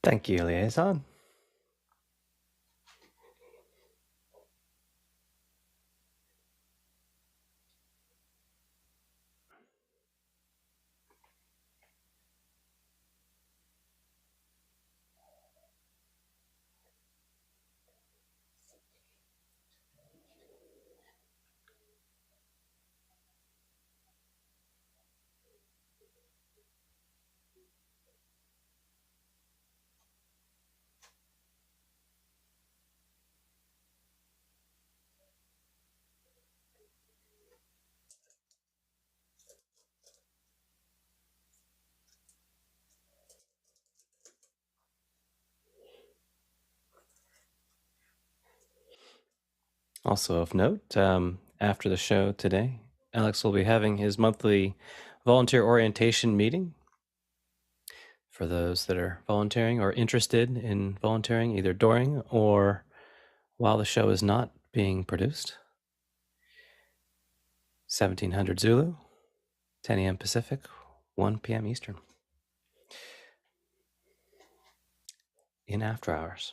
Thank you, Liaison. Also of note, after the show today, Alex will be having his monthly volunteer orientation meeting for those that are volunteering or interested in volunteering either during or while the show is not being produced. 1700 Zulu, 10 a.m. Pacific, 1 p.m. Eastern. In after hours.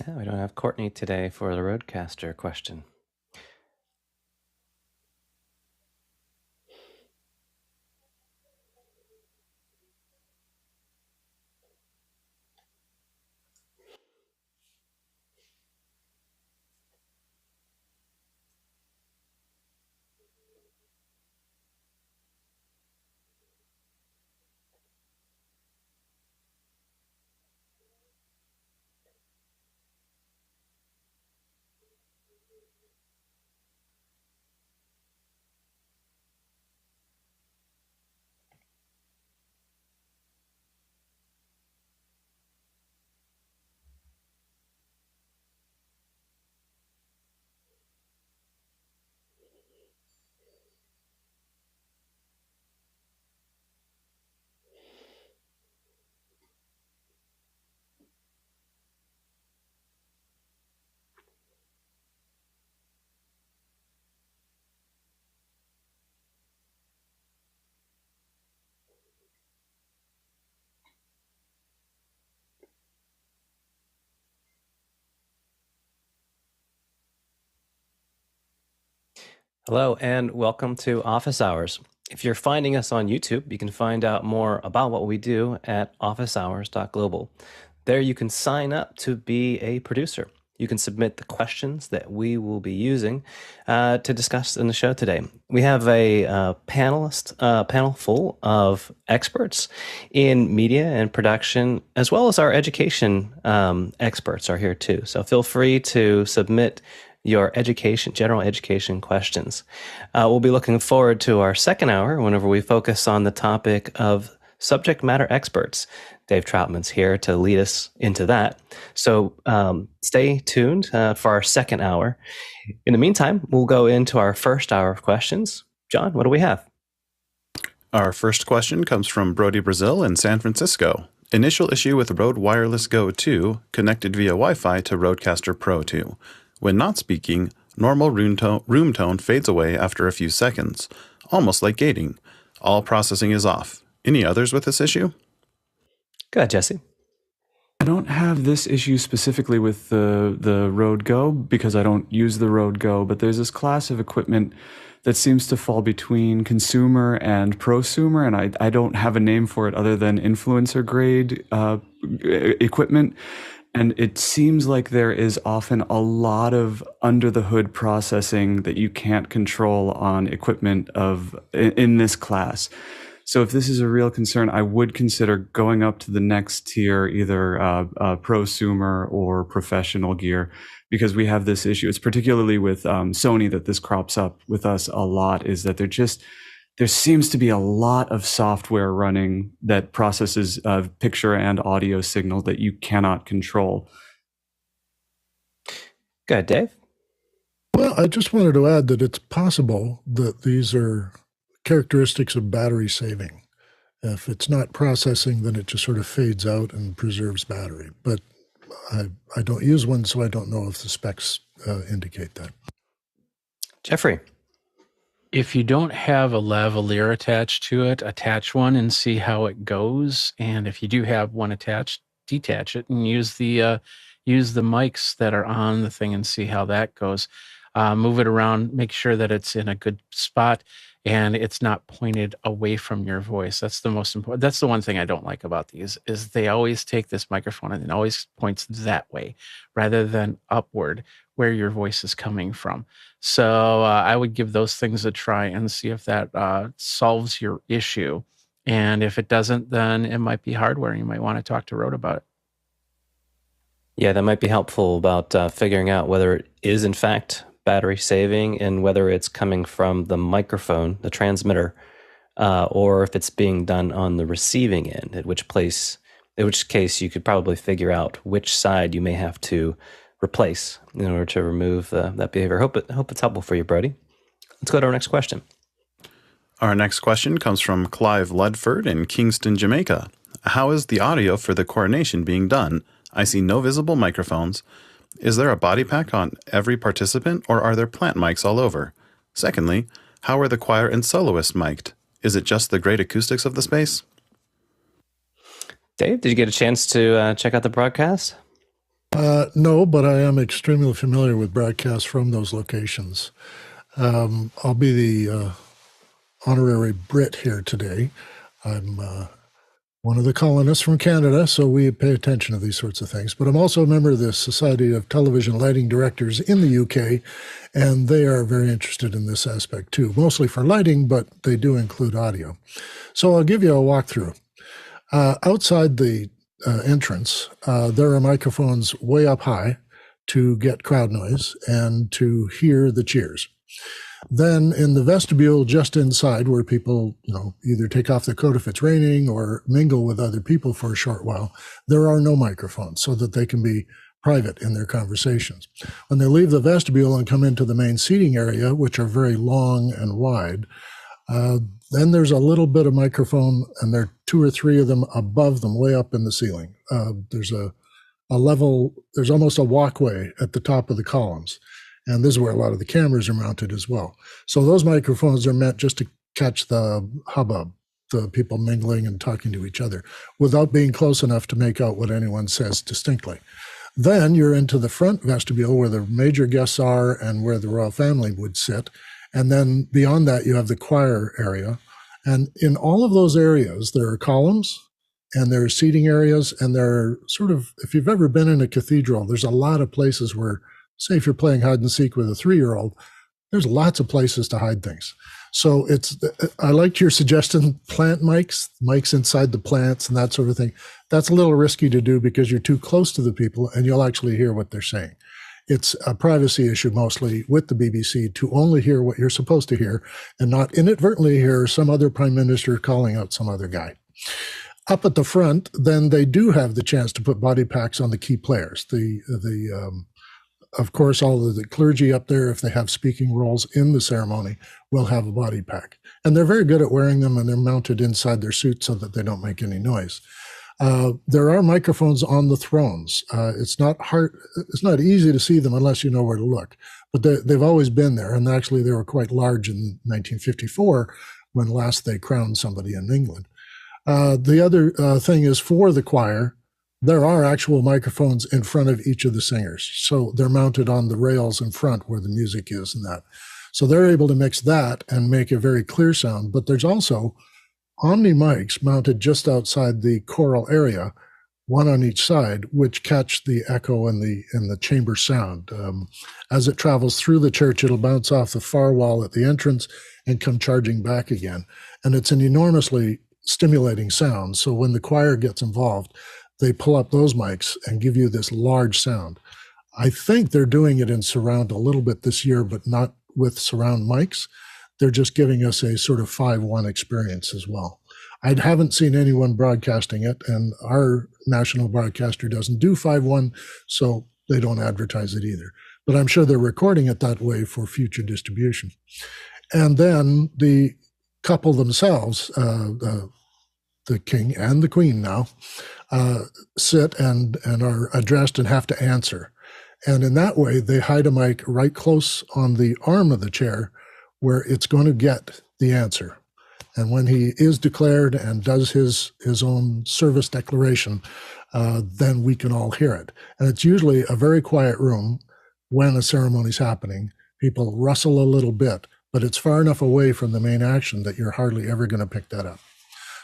We don't have Courtney today for the rodecaster question. Hello and welcome to Office Hours. If you're finding us on YouTube, you can find out more about what we do at officehours.global. There you can sign up to be a producer. You can submit the questions that we will be using to discuss in the show today. We have a panel full of experts in media and production, as well as our education experts are here too. So feel free to submit your general education questions. We'll be looking forward to our second hour whenever we focus on the topic of subject matter experts. Dave Troutman's here to lead us into that. So stay tuned for our second hour. In the meantime, we'll go into our first hour of questions. John, what do we have? Our first question comes from Brody Brazil in San Francisco. Initial issue with Rode Wireless Go 2 connected via Wi-Fi to Rodecaster Pro 2. When not speaking, normal room tone fades away after a few seconds, almost like gating. All processing is off. Any others with this issue? Go ahead, Jesse. I don't have this issue specifically with the Rode Go because I don't use the Rode Go, but there's this class of equipment that seems to fall between consumer and prosumer, and I don't have a name for it other than influencer grade equipment. And it seems like there is often a lot of under the hood processing that you can't control on equipment in this class. So if this is a real concern, I would consider going up to the next tier, either prosumer or professional gear, because we have this issue. It's particularly with Sony that this crops up with us a lot, is that there seems to be a lot of software running that processes picture and audio signal that you cannot control. Go ahead, Dave. Well, I just wanted to add that it's possible that these are characteristics of battery saving. If it's not processing, then it just sort of fades out and preserves battery. But I don't use one, so I don't know if the specs indicate that. Jeffrey. If you don't have a lavalier attached to it, attach one and see how it goes. And if you do have one attached, detach it and use the mics that are on the thing and see how that goes. Move it around, make sure that it's in a good spot and it's not pointed away from your voice. That's the most important. That's the one thing I don't like about these, is they always take this microphone and it always points that way rather than upward where your voice is coming from. So I would give those things a try and see if that solves your issue. And if it doesn't, then it might be hardware. You might want to talk to Rode about it. Yeah, that might be helpful about figuring out whether it is in fact battery saving and whether it's coming from the microphone, the transmitter, or if it's being done on the receiving end, in which case you could probably figure out which side you may have to replace in order to remove that behavior. Hope it's helpful for you, Brody. Let's go to our next question. Our next question comes from Clive Ludford in Kingston, Jamaica. How is the audio for the Coronation being done? I see no visible microphones. Is there a body pack on every participant, or are there plant mics all over? Secondly, how are the choir and soloist mic'd? Is it just the great acoustics of the space? Dave, did you get a chance to check out the broadcast? No, but I am extremely familiar with broadcasts from those locations. I'll be the honorary Brit here today. I'm one of the colonists from Canada, so we pay attention to these sorts of things. But I'm also a member of the Society of Television Lighting Directors in the UK, and they are very interested in this aspect too, mostly for lighting, but they do include audio. So I'll give you a walkthrough. Outside the entrance, there are microphones way up high to get crowd noise and to hear the cheers. Then in the vestibule just inside, where people, either take off their coat if it's raining or mingle with other people for a short while, there are no microphones so that they can be private in their conversations. When they leave the vestibule and come into the main seating area, which are very long and wide, then there's a little bit of microphone, and there are 2 or 3 of them above them, way up in the ceiling. There's a level, there's almost a walkway at the top of the columns. And this is where a lot of the cameras are mounted as well. So those microphones are meant just to catch the hubbub, the people mingling and talking to each other, without being close enough to make out what anyone says distinctly. Then you're into the front vestibule where the major guests are and where the royal family would sit. And then beyond that, you have the choir area. And in all of those areas, there are columns and there are seating areas, and there are sort of, if you've ever been in a cathedral, there's a lot of places where, say if you're playing hide and seek with a 3-year-old, there's lots of places to hide things. So I liked your suggestion, plant mics inside the plants and that sort of thing. That's a little risky to do because you're too close to the people and you'll actually hear what they're saying. It's a privacy issue mostly with the BBC to only hear what you're supposed to hear and not inadvertently hear some other prime minister calling out some other guy. Up at the front, then they do have the chance to put body packs on the key players. Of course, all of the clergy up there, if they have speaking roles in the ceremony, will have a body pack. And they're very good at wearing them, and they're mounted inside their suits so that they don't make any noise. There are microphones on the thrones. It's not easy to see them unless you know where to look, but they've always been there. And actually, they were quite large in 1954 when last they crowned somebody in England. The other thing is for the choir, there are actual microphones in front of each of the singers. So they're mounted on the rails in front where the music is and that. So they're able to mix that and make a very clear sound. But there's also Omni mics mounted just outside the choral area, one on each side, which catch the echo and the chamber sound. As it travels through the church, it'll bounce off the far wall at the entrance and come charging back again. And it's an enormously stimulating sound. So when the choir gets involved, they pull up those mics and give you this large sound. I think they're doing it in surround a little bit this year, but not with surround mics. They're just giving us a sort of 5-1 experience as well. I haven't seen anyone broadcasting it, and our national broadcaster doesn't do 5-1, so they don't advertise it either. But I'm sure they're recording it that way for future distribution. And then the couple themselves, the king and the queen now, sit and are addressed and have to answer. And in that way, they hide a mic right close on the arm of the chair where it's going to get the answer. And when he is declared and does his own service declaration, then we can all hear it. And it's usually a very quiet room when a ceremony's happening. People rustle a little bit, but it's far enough away from the main action that you're hardly ever going to pick that up.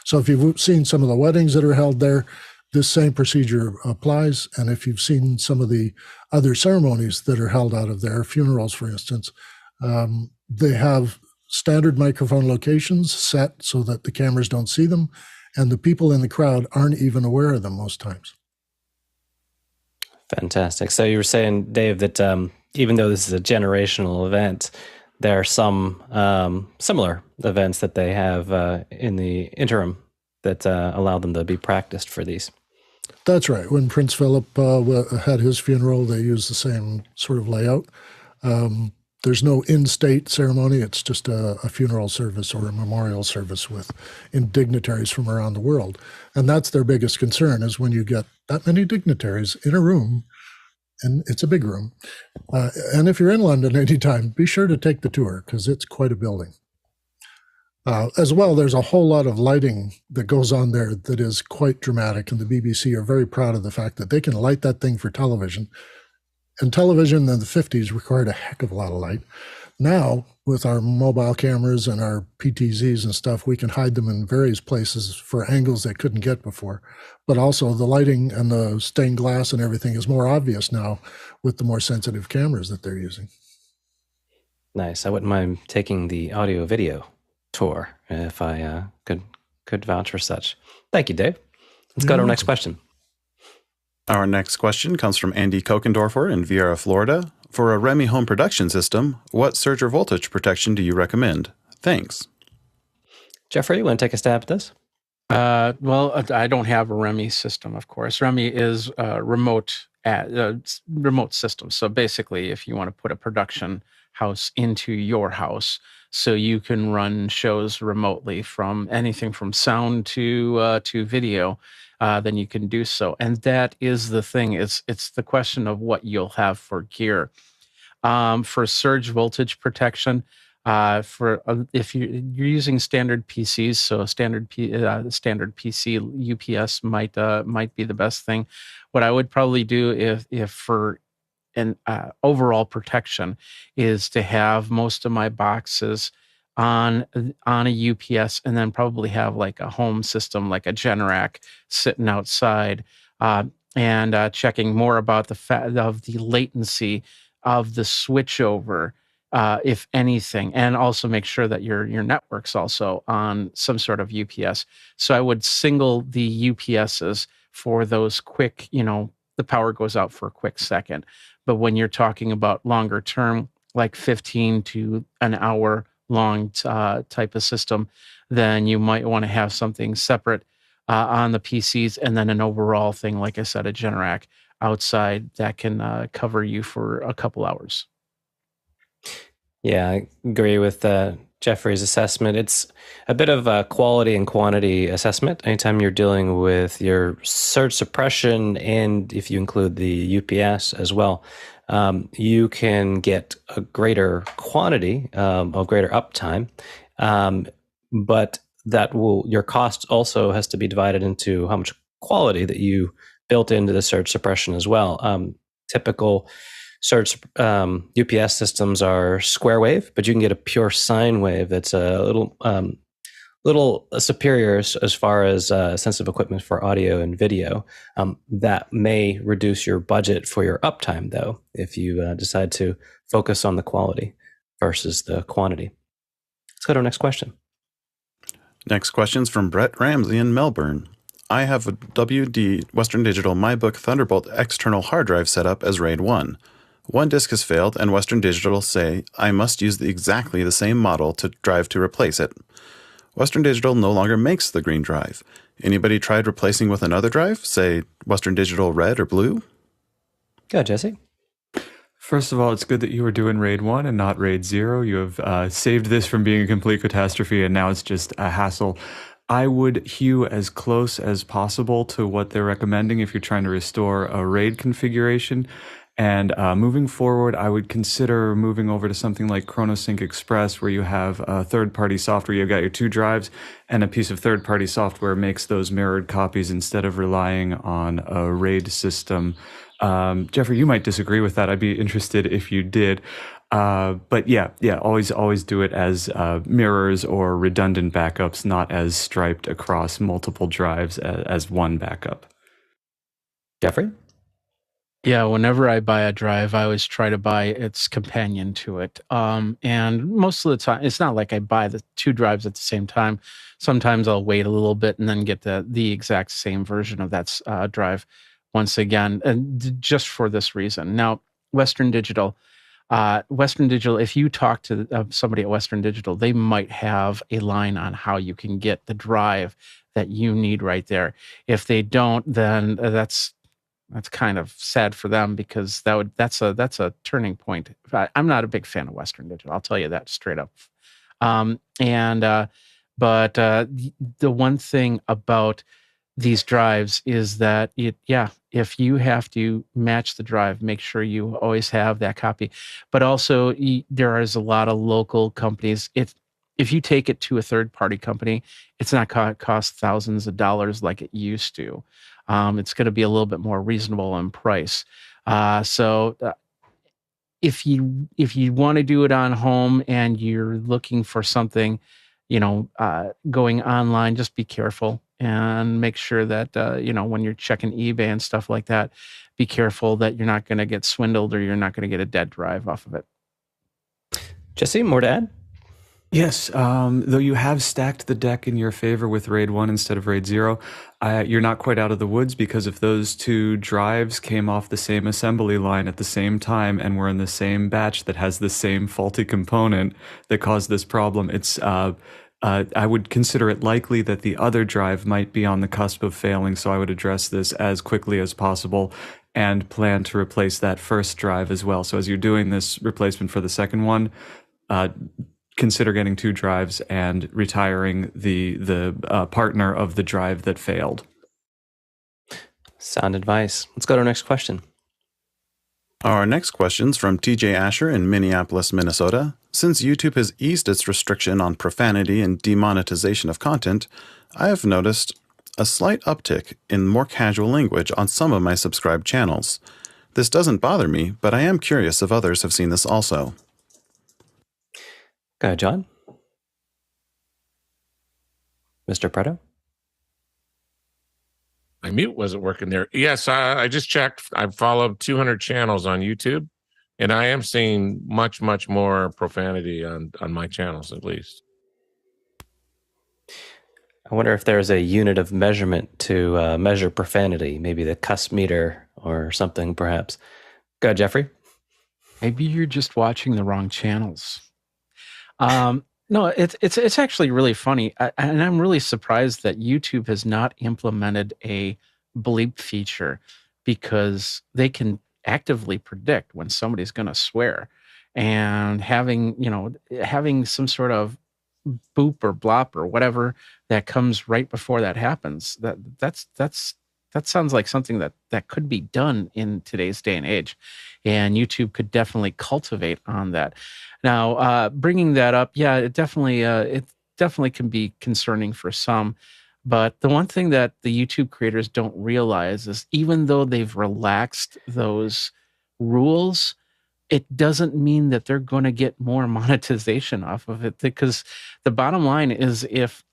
So if you've seen some of the weddings that are held there, this same procedure applies. And if you've seen some of the other ceremonies that are held out of there, funerals, for instance, they have standard microphone locations set so that the cameras don't see them, and the people in the crowd aren't even aware of them most times. Fantastic. So you were saying, Dave, that even though this is a generational event, there are some similar events that they have in the interim that allow them to be practiced for these. That's right. When Prince Philip had his funeral, they used the same sort of layout. There's no in-state ceremony. It's just a funeral service or a memorial service with dignitaries from around the world. And that's their biggest concern, is when you get that many dignitaries in a room, and it's a big room. And if you're in London anytime, be sure to take the tour, because it's quite a building. As well, there's a whole lot of lighting that goes on there that is quite dramatic, and the BBC are very proud of the fact that they can light that thing for television. And television in the 50s required a heck of a lot of light. Now, with our mobile cameras and our PTZs and stuff, we can hide them in various places for angles they couldn't get before. But also the lighting and the stained glass and everything is more obvious now with the more sensitive cameras that they're using. Nice. I wouldn't mind taking the audio video tour if I could vouch for such. Thank you, Dave. Let's go to our next question. Our next question comes from Andy Kokendorfer in Viera, Florida. For a REMI home production system, what surge or voltage protection do you recommend? Thanks. Jeffrey, you want to take a stab at this? Well, I don't have a REMI system, of course. REMI is remote system. So basically, if you want to put a production house into your house, so you can run shows remotely from anything from sound to video, then you can do so. And that is the thing. It's the question of what you'll have for gear. For surge voltage protection, if you're using standard PCs, so standard PC UPS might be the best thing. What I would probably do if for an overall protection is to have most of my boxes on a UPS, and then probably have like a home system, like a Generac, sitting outside, and checking more about the latency of the switchover, if anything, and also make sure that your network's also on some sort of UPS. So I would single the UPSs for those quick, the power goes out for a quick second. But when you're talking about longer term, like 15 to an hour long type of system, then you might want to have something separate on the PCs, and then an overall thing, like I said, a Generac outside that can cover you for a couple hours. Yeah, I agree with Jeffrey's assessment. It's a bit of a quality and quantity assessment. Anytime you're dealing with your surge suppression, and if you include the UPS as well, you can get a greater quantity of greater uptime, but your cost also has to be divided into how much quality that you built into the surge suppression as well. Typical surge UPS systems are square wave, but you can get a pure sine wave that's a little superior as far as sensitive equipment for audio and video. That may reduce your budget for your uptime, though, if you decide to focus on the quality versus the quantity. Let's go to our next question. Next question's from Brett Ramsey in Melbourne. I have a WD Western Digital My Book Thunderbolt external hard drive set up as RAID 1. One disk has failed, and Western Digital say I must use exactly the same model to drive to replace it. Western Digital no longer makes the green drive. Anybody tried replacing with another drive, say Western Digital Red or Blue? Go, Jesse. First of all, it's good that you were doing RAID 1 and not RAID 0. You have saved this from being a complete catastrophe, and now it's just a hassle. I would hew as close as possible to what they're recommending if you're trying to restore a RAID configuration. And moving forward, I would consider moving over to something like ChronoSync Express, where you have third-party software. You've got your two drives, and a piece of third-party software makes those mirrored copies instead of relying on a RAID system. Jeffrey, you might disagree with that. I'd be interested if you did. But yeah, always do it as mirrors or redundant backups, not as striped across multiple drives as one backup. Jeffrey? Yeah, whenever I buy a drive, I always try to buy its companion to it. And most of the time, it's not like I buy the two drives at the same time. Sometimes I'll wait a little bit and then get the exact same version of that drive once again, and just for this reason. Now, Western Digital, if you talk to somebody at Western Digital, they might have a line on how you can get the drive that you need right there. If they don't, then that's kind of sad for them, because that's a turning point. I'm not a big fan of Western Digital. I'll tell you that straight up. But the one thing about these drives is that if you have to match the drive, make sure you always have that copy. But also, there is a lot of local companies. If you take it to a third-party company, it's not cost thousands of dollars like it used to. It's going to be a little bit more reasonable in price. So if you want to do it on home and you're looking for something, going online, just be careful and make sure that, when you're checking eBay and stuff like that, be careful that you're not going to get swindled or you're not going to get a dead drive off of it. Jesse, more to add? Yes, though you have stacked the deck in your favor with RAID 1 instead of RAID 0, you're not quite out of the woods, because if those two drives came off the same assembly line at the same time and were in the same batch that has the same faulty component that caused this problem, I would consider it likely that the other drive might be on the cusp of failing, so I would address this as quickly as possible and plan to replace that first drive as well. So as you're doing this replacement for the second one, consider getting two drives and retiring the partner of the drive that failed. Sound advice. Let's go to our next question. Our next question's from TJ Asher in Minneapolis, Minnesota. Since YouTube has eased its restriction on profanity and demonetization of content, I have noticed a slight uptick in more casual language on some of my subscribed channels. This doesn't bother me, but I am curious if others have seen this also. Go ahead, John. Mr. Preto? My mute wasn't working there. Yes, I just checked. I've followed 200 channels on YouTube, and I am seeing much, much more profanity on my channels, at least. I wonder if there's a unit of measurement to measure profanity, maybe the cuss meter or something, perhaps. Go ahead, Jeffrey. Maybe you're just watching the wrong channels. No, it's actually really funny, and I'm really surprised that YouTube has not implemented a bleep feature, because they can actively predict when somebody's going to swear, and having some sort of boop or blop or whatever that comes right before that happens. That sounds like something that could be done in today's day and age, and YouTube could definitely cultivate on that. Now, bringing that up, yeah, it definitely can be concerning for some. But the one thing that the YouTube creators don't realize is, even though they've relaxed those rules, it doesn't mean that they're going to get more monetization off of it. Because the bottom line is, if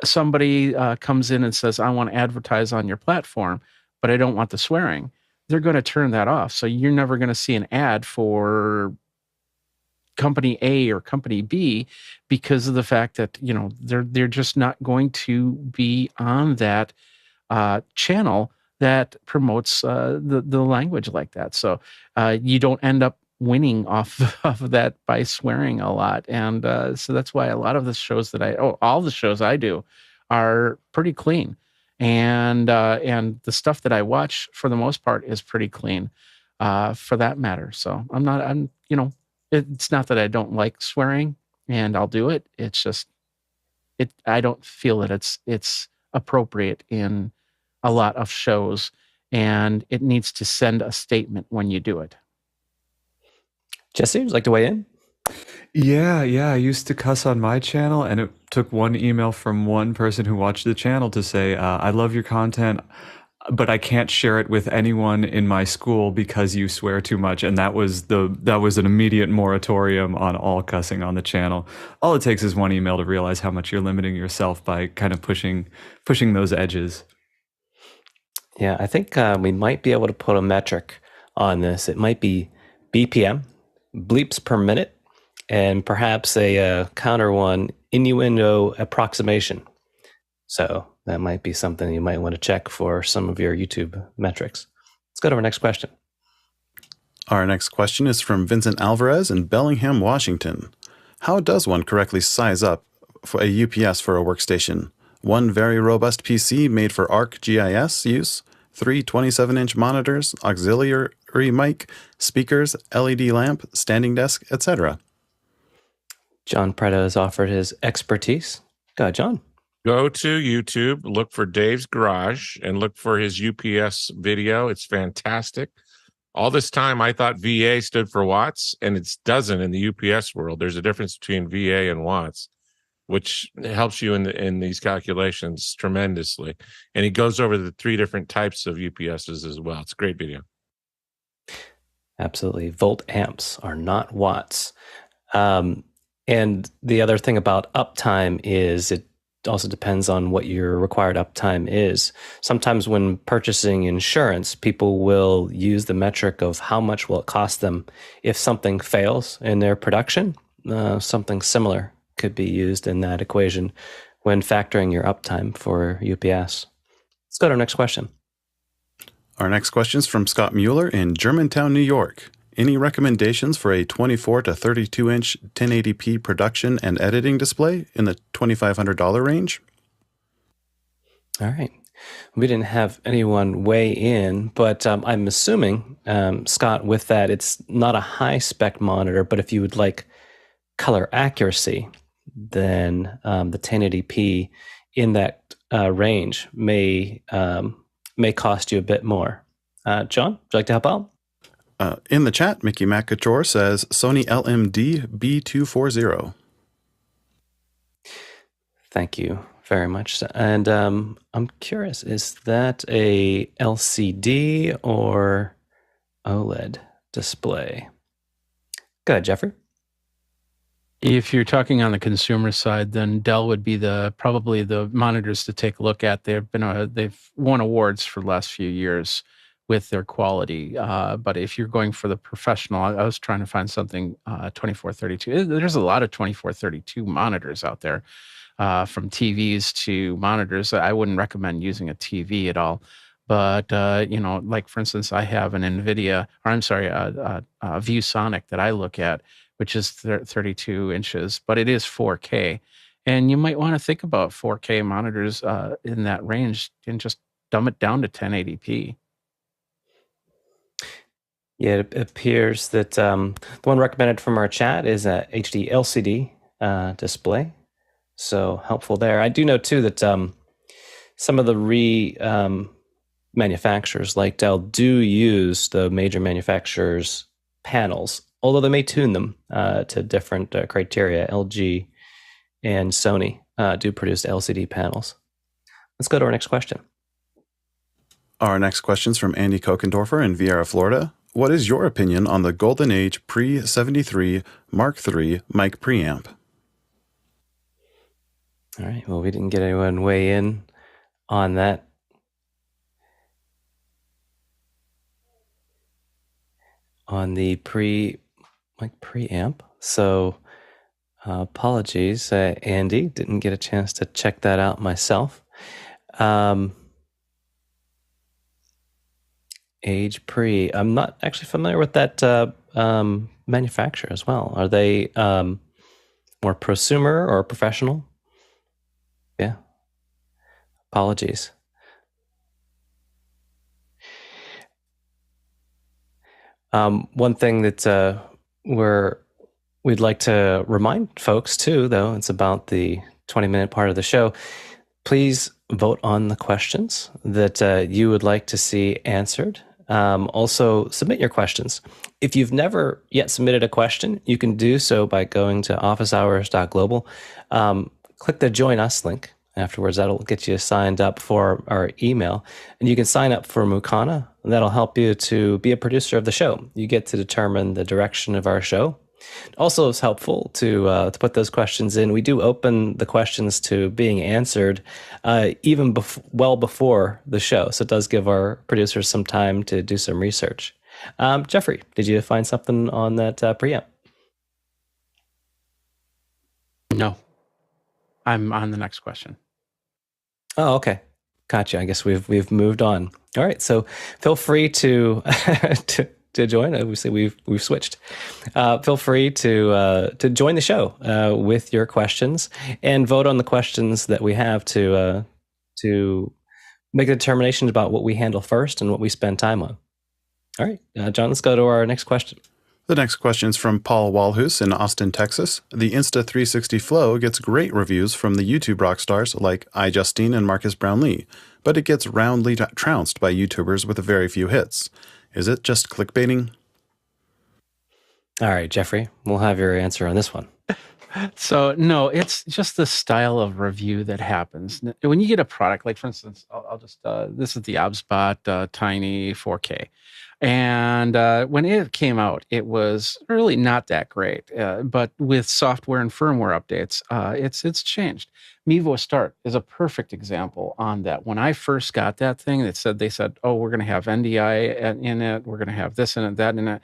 somebody comes in and says, I want to advertise on your platform, but I don't want the swearing, they're going to turn that off. So you're never going to see an ad for company A or company B, because of the fact that they're just not going to be on that channel that promotes the language like that. So you don't end up winning off of that by swearing a lot. And so that's why a lot of the shows all the shows I do are pretty clean. And the stuff that I watch, for the most part, is pretty clean, for that matter. So it's not that I don't like swearing and I'll do it. It's just, I don't feel that it's appropriate in a lot of shows, and it needs to send a statement when you do it. Jesse, would you like to weigh in? Yeah. I used to cuss on my channel, and it took one email from one person who watched the channel to say, I love your content, but I can't share it with anyone in my school because you swear too much. And that was an immediate moratorium on all cussing on the channel. All it takes is one email to realize how much you're limiting yourself by kind of pushing those edges. Yeah, I think we might be able to put a metric on this. It might be BPM, bleeps per minute, and perhaps a counter one, innuendo approximation. So that might be something you might want to check for some of your YouTube metrics. Let's go to our next question. Our next question is from Vincent Alvarez in Bellingham, Washington. How does one correctly size up for a UPS for a workstation? One very robust PC made for ArcGIS use, 3 27-inch monitors, auxiliary mic, speakers, LED lamp, standing desk, etc. John Preda has offered his expertise. Go ahead, John. Go to YouTube, look for Dave's Garage, and look for his UPS video. It's fantastic. All this time, I thought VA stood for watts, and it doesn't in the UPS world. There's a difference between VA and watts, which helps you in these calculations tremendously. And he goes over the 3 different types of UPSs as well. It's a great video. Absolutely. Volt amps are not watts. And the other thing about uptime is it also depends on what your required uptime is. Sometimes when purchasing insurance, people will use the metric of how much will it cost them if something fails in their production. Something similar could be used in that equation when factoring your uptime for UPS. Let's go to our next question. Our next question is from Scott Mueller in Germantown, New York. Any recommendations for a 24 to 32-inch 1080p production and editing display in the $2,500 range? All right. We didn't have anyone weigh in, but I'm assuming, Scott, with that, it's not a high-spec monitor, but if you would like color accuracy, then the 1080p in that range may cost you a bit more. John, would you like to help out? In the chat, Mickey McCouture says Sony LMD B240. Thank you very much. And I'm curious, is that a LCD or OLED display? Go ahead, Jeffrey. If you're talking on the consumer side, then Dell would be probably the monitors to take a look at. They've won awards for the last few years with their quality. But if you're going for the professional, I was trying to find something 2432. There's a lot of 2432 monitors out there, from TVs to monitors. I wouldn't recommend using a TV at all. But like for instance, I have an NVIDIA, or I'm sorry, a ViewSonic that I look at, which is 32 inches, but it is 4K. And you might want to think about 4K monitors in that range and just dumb it down to 1080p. Yeah, it appears that the one recommended from our chat is a HD LCD display. So helpful there. I do know too that some of the manufacturers like Dell do use the major manufacturers' panels, although they may tune them to different criteria. LG and Sony do produce LCD panels. Let's go to our next question. Our next question is from Andy Kokendorfer in Viera, Florida. What is your opinion on the Golden Age Pre-73 Mark III mic preamp? All right. Well, we didn't get anyone weigh in on that. On the mic preamp. So apologies, Andy. Didn't get a chance to check that out myself. Age Pre. I'm not actually familiar with that manufacturer as well. Are they more prosumer or professional? Yeah. Apologies. One thing that we'd like to remind folks too, though, it's about the 20-minute part of the show. Please vote on the questions that you would like to see answered. Also, submit your questions. If you've never yet submitted a question, you can do so by going to officehours.global. Click the Join Us link. Afterwards, that'll get you signed up for our email. And you can sign up for Mukana, and that'll help you to be a producer of the show. You get to determine the direction of our show. Also, it's helpful to put those questions in. We do open the questions to being answered even well before the show. So it does give our producers some time to do some research. Jeffrey, did you find something on that preamp? No. I'm on the next question. Oh, okay. Gotcha. I guess we've moved on. All right. So feel free to to join. Obviously, we've switched. Feel free to join the show with your questions and vote on the questions that we have to make a determination about what we handle first and what we spend time on. All right, John. Let's go to our next question. The next question is from Paul Walhus in Austin, Texas. The Insta360 Flow gets great reviews from the YouTube rockstars like iJustine and Marcus Brownlee, but it gets roundly trounced by YouTubers with very few hits. Is it just clickbaiting? All right, Jeffrey, we'll have your answer on this one. So, no, it's just the style of review that happens. When you get a product, like for instance, I'll just, this is the OBSBot Tiny 4K. And when it came out, it was really not that great. But with software and firmware updates, it's changed. Mevo Start is a perfect example on that. When I first got that thing, they said, oh, we're going to have NDI in it. We're going to have this in it, that in it.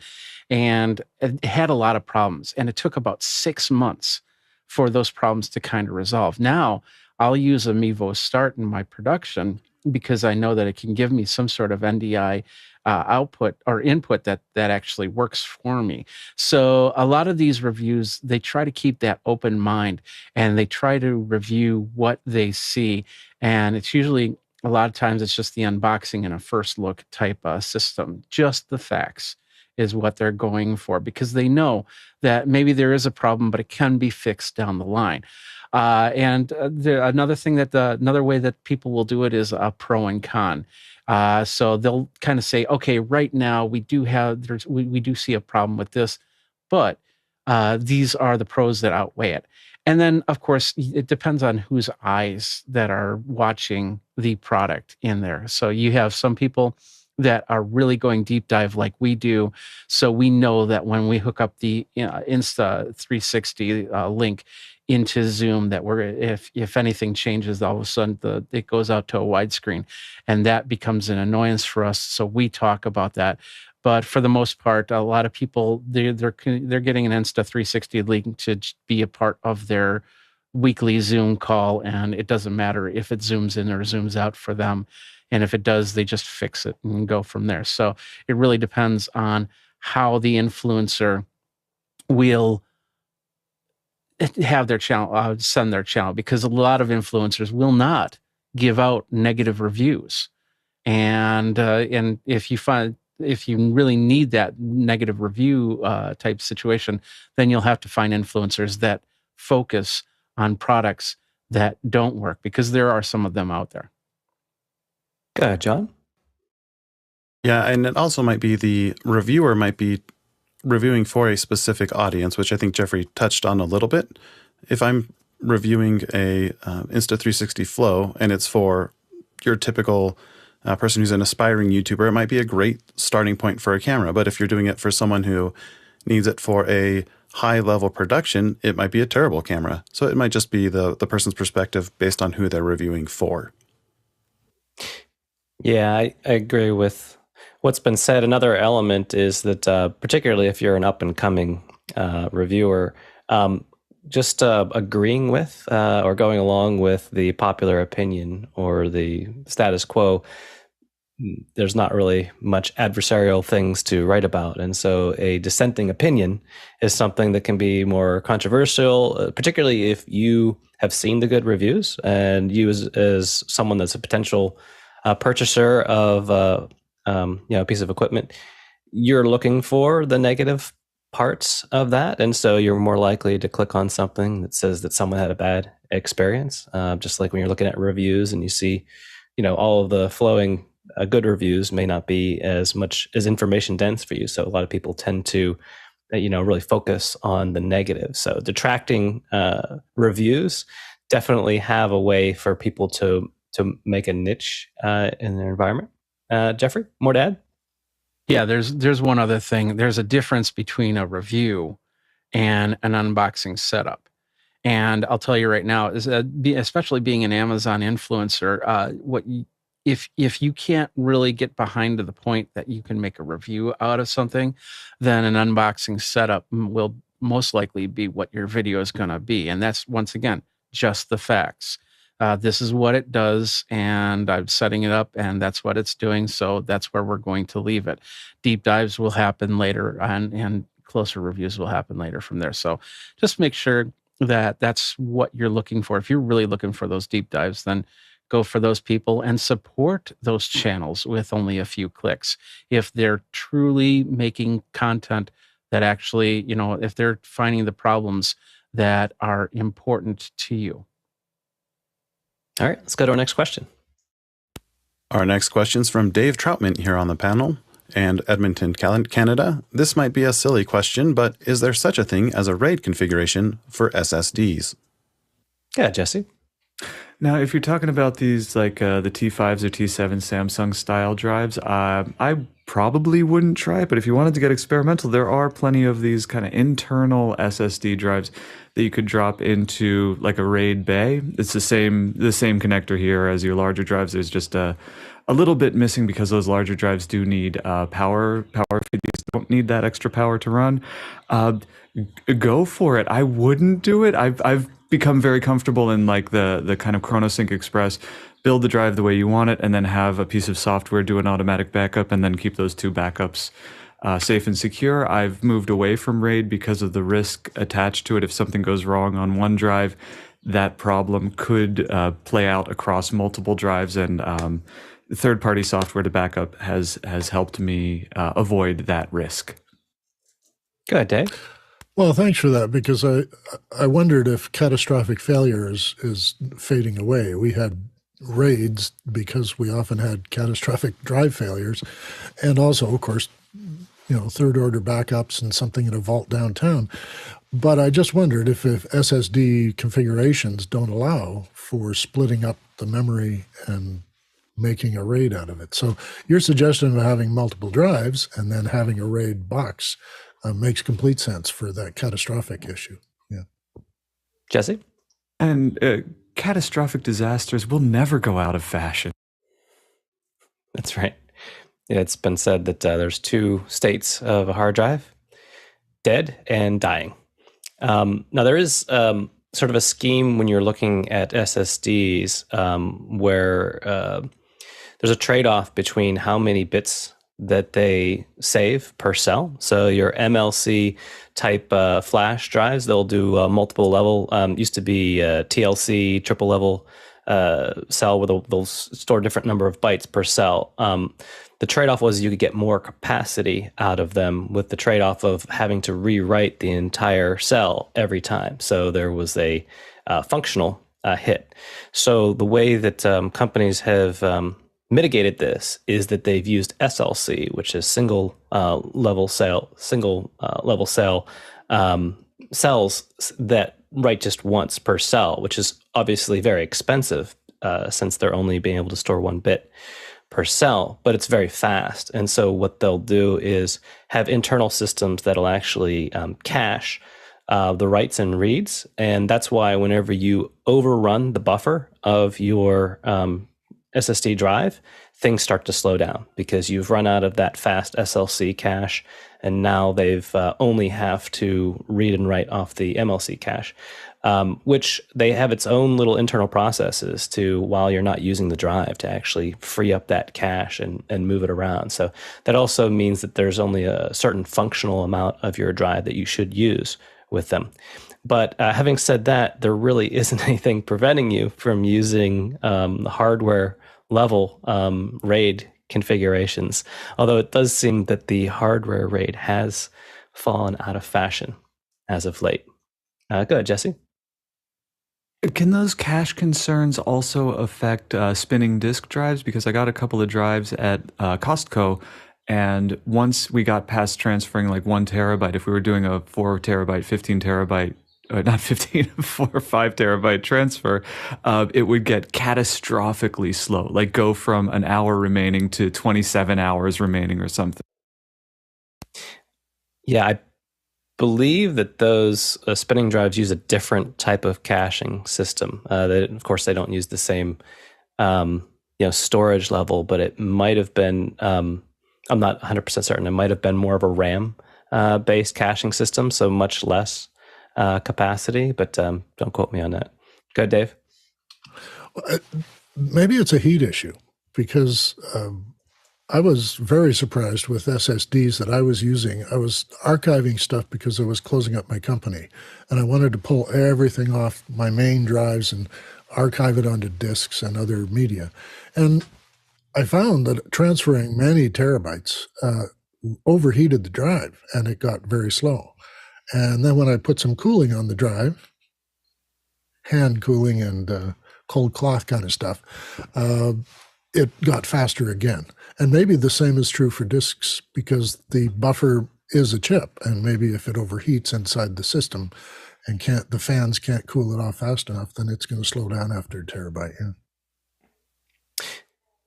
And it had a lot of problems. And it took about 6 months for those problems to kind of resolve. Now, I'll use a Mevo Start in my production because I know that it can give me some sort of NDI output or input that actually works for me. So a lot of these reviews, they try to keep that open mind and they try to review what they see. And it's usually, a lot of times it's just the unboxing and a first look type system. Just the facts is what they're going for because they know that maybe there is a problem, but it can be fixed down the line. Another thing another way that people will do it is a pro and con. So they'll kind of say, okay, right now we do see a problem with this, but these are the pros that outweigh it. And then, of course, it depends on whose eyes that are watching the product in there. So you have some people that are really going deep dive like we do. So we know that when we hook up the Insta360 link into Zoom, that if anything changes, all of a sudden it goes out to a widescreen, and that becomes an annoyance for us. So we talk about that. But for the most part, a lot of people they're getting an Insta360 link to be a part of their weekly Zoom call, and it doesn't matter if it zooms in or zooms out for them. And if it does, they just fix it and go from there. So it really depends on how the influencer will have their channel, send their channel, because a lot of influencers will not give out negative reviews. And if you really need that negative review type situation, then you'll have to find influencers that focus on products that don't work, because there are some of them out there. Go ahead, John. Yeah, and it also might be the reviewer might be reviewing for a specific audience, which I think Jeffrey touched on a little bit. If I'm reviewing a Insta360 Flow and it's for your typical person who's an aspiring YouTuber, it might be a great starting point for a camera. But if you're doing it for someone who needs it for a high-level production, it might be a terrible camera. So it might just be the person's perspective based on who they're reviewing for. Yeah, I agree with what's been said. Another element is that particularly if you're an up-and-coming reviewer, just agreeing with or going along with the popular opinion or the status quo, there's not really much adversarial things to write about. And so a dissenting opinion is something that can be more controversial, particularly if you have seen the good reviews and you as someone that's a potential purchaser of a piece of equipment, you're looking for the negative parts of that. And so you're more likely to click on something that says that someone had a bad experience. Just like when you're looking at reviews and you see, all of the flowing good reviews may not be as much as information dense for you. So a lot of people tend to, really focus on the negative. So detracting reviews definitely have a way for people to make a niche in their environment. Jeffrey, more to add? Yeah, there's one other thing. There's a difference between a review and an unboxing setup. And I'll tell you right now, especially being an Amazon influencer, if you can't really get behind to the point that you can make a review out of something, then an unboxing setup will most likely be what your video is going to be. And that's, once again, just the facts. This is what it does, and I'm setting it up, and that's what it's doing. So that's where we're going to leave it. Deep dives will happen later, and closer reviews will happen later from there. So just make sure that that's what you're looking for. If you're really looking for those deep dives, then go for those people and support those channels with only a few clicks. If they're truly making content that actually, if they're finding the problems that are important to you. All right, let's go to our next question. Our next question is from Dave Troutman here on the panel and Edmonton, Canada. This might be a silly question, but is there such a thing as a RAID configuration for SSDs? Yeah, Jesse. Now, if you're talking about these like the T5s or T7 Samsung style drives, I probably wouldn't try it. But if you wanted to get experimental, there are plenty of these kind of internal SSD drives that you could drop into like a RAID bay. It's the same connector here as your larger drives. There's just a little bit missing because those larger drives do need power. If these don't need that extra power to run, go for it. I wouldn't do it. I've become very comfortable in like the kind of ChronoSync Express, build the drive the way you want it, and then have a piece of software do an automatic backup, and then keep those two backups safe and secure. I've moved away from RAID because of the risk attached to it. If something goes wrong on one drive, that problem could play out across multiple drives, and third-party software to backup has helped me avoid that risk. Go ahead, Dave. Well, thanks for that, because I wondered if catastrophic failure is fading away. We had RAIDs because we often had catastrophic drive failures, and also, of course, third-order backups and something in a vault downtown. But I just wondered if SSD configurations don't allow for splitting up the memory and making a RAID out of it. So your suggestion of having multiple drives and then having a RAID box makes complete sense for that catastrophic issue. Yeah. Jesse? And catastrophic disasters will never go out of fashion. That's right. It's been said that there's two states of a hard drive, dead and dying. Now, there is sort of a scheme when you're looking at SSDs where there's a trade-off between how many bits that they save per cell. So your MLC type flash drives, they'll do multiple level. Used to be TLC, triple level cell, where they'll store a different number of bytes per cell. The trade-off was you could get more capacity out of them, with the trade-off of having to rewrite the entire cell every time. So there was a functional hit. So the way that companies have mitigated this is that they've used SLC, which is single level cell cells that write just once per cell, which is obviously very expensive since they're only being able to store 1 bit per cell, but it's very fast. And so what they'll do is have internal systems that'll actually cache the writes and reads. And that's why whenever you overrun the buffer of your SSD drive, things start to slow down because you've run out of that fast SLC cache, and now they've only have to read and write off the MLC cache, which they have its own little internal processes to, while you're not using the drive, to actually free up that cache and move it around. So that also means that there's only a certain functional amount of your drive that you should use with them. But having said that, there really isn't anything preventing you from using the hardware level RAID configurations, although it does seem that the hardware RAID has fallen out of fashion as of late. Go ahead, Jesse. Can those cache concerns also affect spinning disk drives? Because I got a couple of drives at Costco, and once we got past transferring like 1 terabyte, if we were doing a 4 terabyte, 15 terabyte, not 15, 4 or 5 terabyte transfer, it would get catastrophically slow, like go from an hour remaining to 27 hours remaining or something. Yeah, I believe that those spinning drives use a different type of caching system. Of course, they don't use the same storage level, but it might have been, I'm not 100% certain, it might have been more of a RAM based caching system, so much less capacity, but don't quote me on that. Go ahead, Dave. Maybe it's a heat issue, because I was very surprised with SSDs that I was using. I was archiving stuff because I was closing up my company, and I wanted to pull everything off my main drives and archive it onto disks and other media. And I found that transferring many terabytes overheated the drive, and it got very slow. And then when I put some cooling on the drive, hand cooling and cold cloth kind of stuff, it got faster again. And maybe the same is true for disks, because the buffer is a chip, and maybe if it overheats inside the system and the fans can't cool it off fast enough, then it's going to slow down after a terabyte.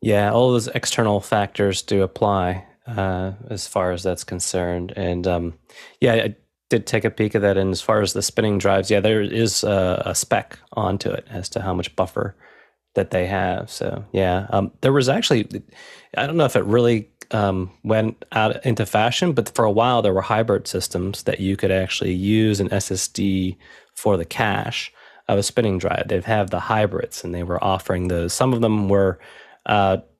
Yeah, all those external factors do apply as far as that's concerned. And I did take a peek at that. And as far as the spinning drives, yeah, there is a spec onto it as to how much buffer that they have. So yeah, there was actually, I don't know if it really went out into fashion, but for a while there were hybrid systems that you could actually use an SSD for the cache of a spinning drive. They'd have the hybrids, and they were offering those. Some of them were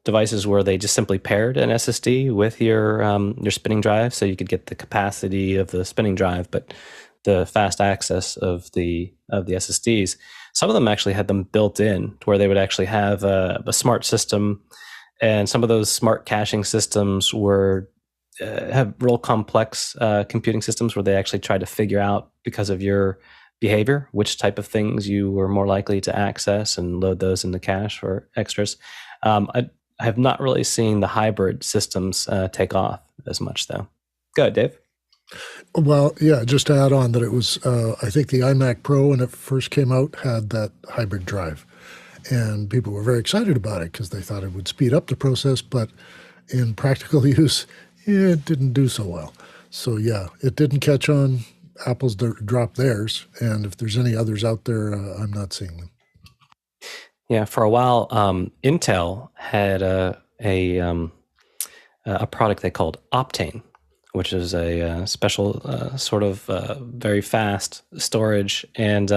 devices where they just simply paired an SSD with your spinning drive, so you could get the capacity of the spinning drive, but the fast access of the SSDs. Some of them actually had them built in to where they would actually have a smart system, and some of those smart caching systems were have real complex computing systems where they actually tried to figure out, because of your behavior, which type of things you were more likely to access and load those in the cache for extras. I have not really seen the hybrid systems take off as much, though. Go ahead, Dave. Well, yeah, just to add on that it was, I think the iMac Pro, when it first came out, had that hybrid drive. And people were very excited about it because they thought it would speed up the process, but in practical use, it didn't do so well. So yeah, it didn't catch on. Apple's dropped theirs, and if there's any others out there, I'm not seeing them. Yeah, for a while, Intel had a product they called Optane, which is a special sort of very fast storage, and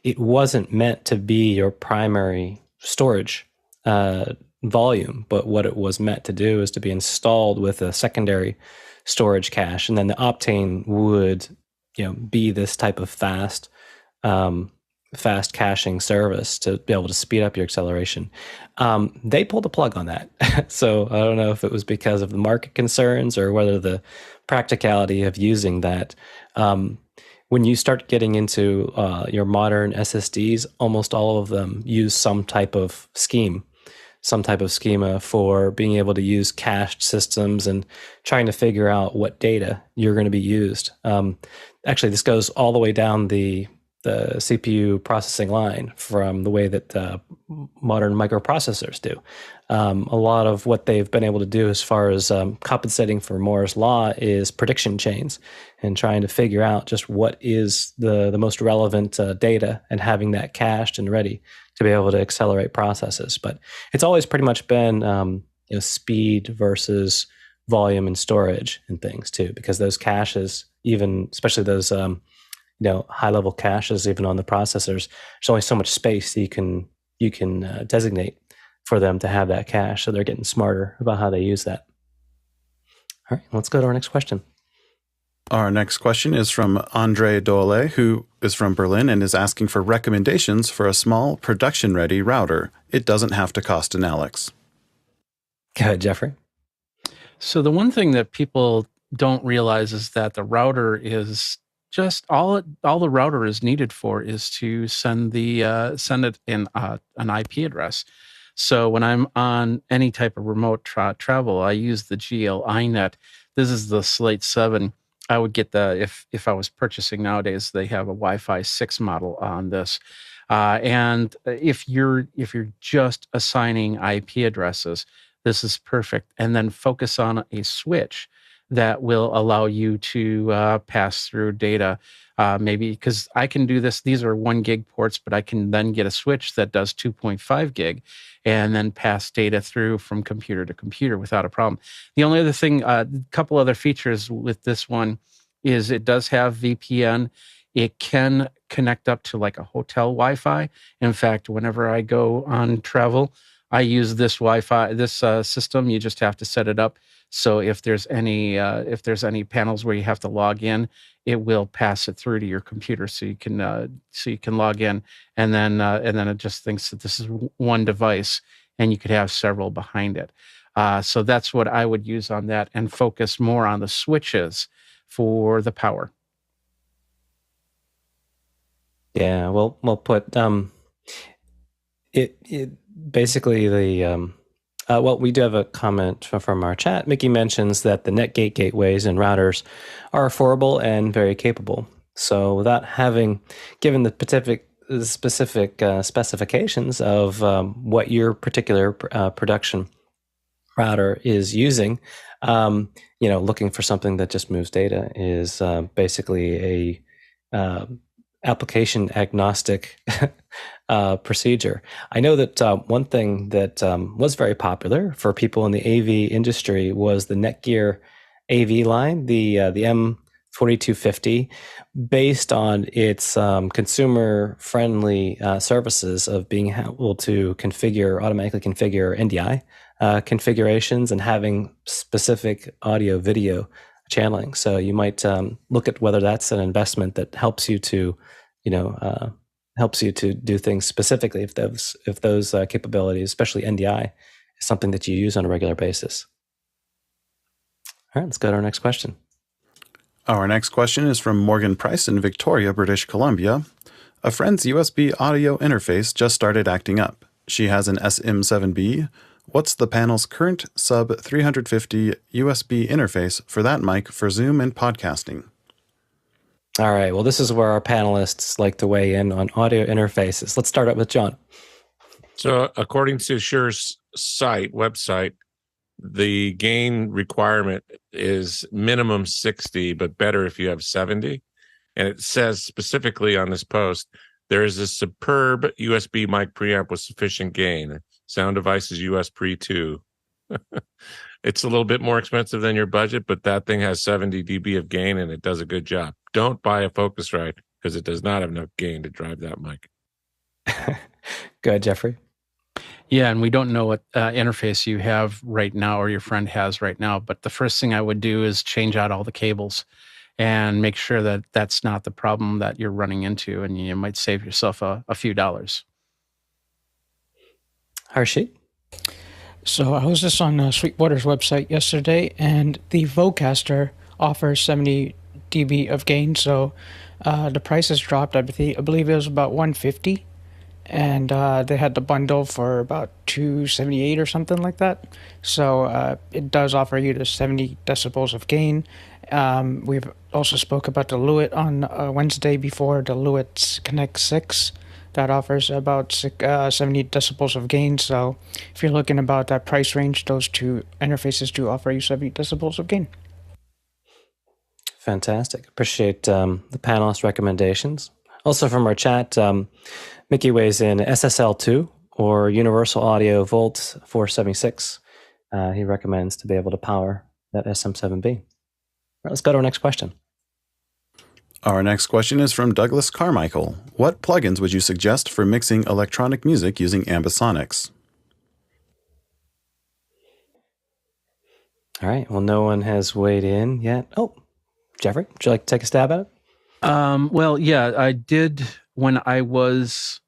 it wasn't meant to be your primary storage volume, but what it was meant to do is to be installed with a secondary storage cache, and then the Optane would, be this type of fast caching service to be able to speed up your acceleration. They pulled the plug on that. So I don't know if it was because of the market concerns or whether the practicality of using that. When you start getting into your modern SSDs, almost all of them use some type of schema for being able to use cached systems and trying to figure out what data you're going to be used. Actually, this goes all the way down the CPU processing line from the way that modern microprocessors do. A lot of what they've been able to do as far as compensating for Moore's law is prediction chains and trying to figure out just what is the most relevant data and having that cached and ready to be able to accelerate processes. But it's always pretty much been speed versus volume and storage and things too, because those caches, even especially those high level caches, even on the processors, there's only so much space that you can designate for them to have that cache. So they're getting smarter about how they use that. All right, let's go to our next question. Our next question is from Andre Dole, who is from Berlin and is asking for recommendations for a small production-ready router. It doesn't have to cost an Alex. Go ahead, Jeffrey. So the one thing that people don't realize is that the router is just all the router is needed for is to send it in an IP address. So when I'm on any type of remote travel, I use the GLINet. This is the Slate 7. I would get if I was purchasing nowadays, they have a Wi-Fi 6 model on this. And if you're just assigning IP addresses, this is perfect. And then focus on a switch that will allow you to pass through data. Maybe because I can do this. These are 1 gig ports, but I can then get a switch that does 2.5 gig and then pass data through from computer to computer without a problem. The only other thing, a couple other features with this one is it does have VPN. It can connect up to like a hotel Wi-Fi. In fact, whenever I go on travel, I use this Wi-Fi, this system. You just have to set it up. So if there's any panels where you have to log in, it will pass it through to your computer, so you can log in, and then it just thinks that this is one device, and you could have several behind it. So that's what I would use on that, and focus more on the switches for the power. Yeah, well put. It basically the. Well, we do have a comment from our chat. Mickey mentions that the NetGate gateways and routers are affordable and very capable. So without having given the specific specifications of what your particular production router is using, looking for something that just moves data is basically a application agnostic procedure. I know that one thing that was very popular for people in the AV industry was the Netgear AV line, the M4250, based on its consumer-friendly services of being able to automatically configure NDI configurations and having specific audio-video channeling. So you might look at whether that's an investment that helps you to, do things specifically if those capabilities, especially NDI, is something that you use on a regular basis. All right, let's go to our next question. Our next question is from Morgan Price in Victoria, British Columbia. A friend's USB audio interface just started acting up. She has an SM7B. What's the panel's current sub 350 USB interface for that mic for Zoom and podcasting? All right. Well, this is where our panelists like to weigh in on audio interfaces. Let's start out with John. So according to Shure's website, the gain requirement is minimum 60, but better if you have 70. And it says specifically on this post, there is a superb USB mic preamp with sufficient gain. Sound device is US Pre 2. It's a little bit more expensive than your budget, but that thing has 70 dB of gain and it does a good job. Don't buy a Focusrite because it does not have enough gain to drive that mic. Go ahead, Jeffrey. Yeah, and we don't know what interface you have right now or your friend has right now, but the first thing I would do is change out all the cables and make sure that that's not the problem that you're running into, and you might save yourself a few dollars. Harshit? So I was just on Sweetwater's website yesterday, and the Vocaster offers 70 dB of gain. So the price has dropped. I believe it was about 150, and they had the bundle for about 278 or something like that. So it does offer you the 70 decibels of gain. We've also spoke about the Lewitt on Wednesday before, the Lewitt Connect 6. That offers about 70 decibels of gain. So if you're looking about that price range, those two interfaces do offer you 70 decibels of gain. Fantastic. Appreciate the panelist recommendations. Also from our chat, Mickey weighs in SSL2 or Universal Audio Volt 476. He recommends to be able to power that SM7B. All right, let's go to our next question. Our next question is from Douglas Carmichael. What plugins would you suggest for mixing electronic music using ambisonics? All right. Well, no one has weighed in yet. Oh, Jeffrey, would you like to take a stab at it? Well, yeah, I did when I was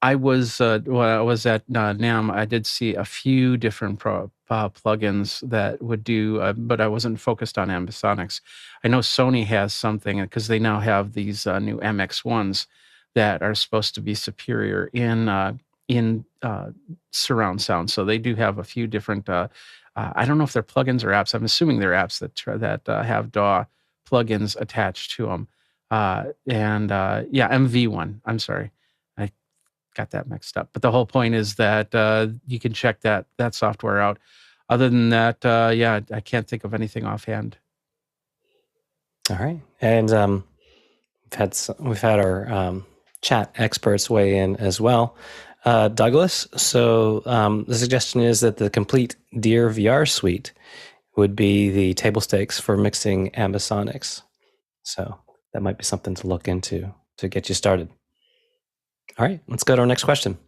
at NAMM. I did see a few different plugins that would do, but I wasn't focused on ambisonics. I know Sony has something because they now have these new MX1s that are supposed to be superior in surround sound. So they do have a few different. I don't know if they're plugins or apps. I'm assuming they're apps that have DAW plugins attached to them. MV1. I'm sorry, I got that mixed up. But the whole point is that you can check that software out. Other than that, I can't think of anything offhand. All right, and we've had our chat experts weigh in as well. Douglas, so the suggestion is that the complete Deer VR suite would be the table stakes for mixing ambisonics. So that might be something to look into to get you started. All right, let's go to our next question.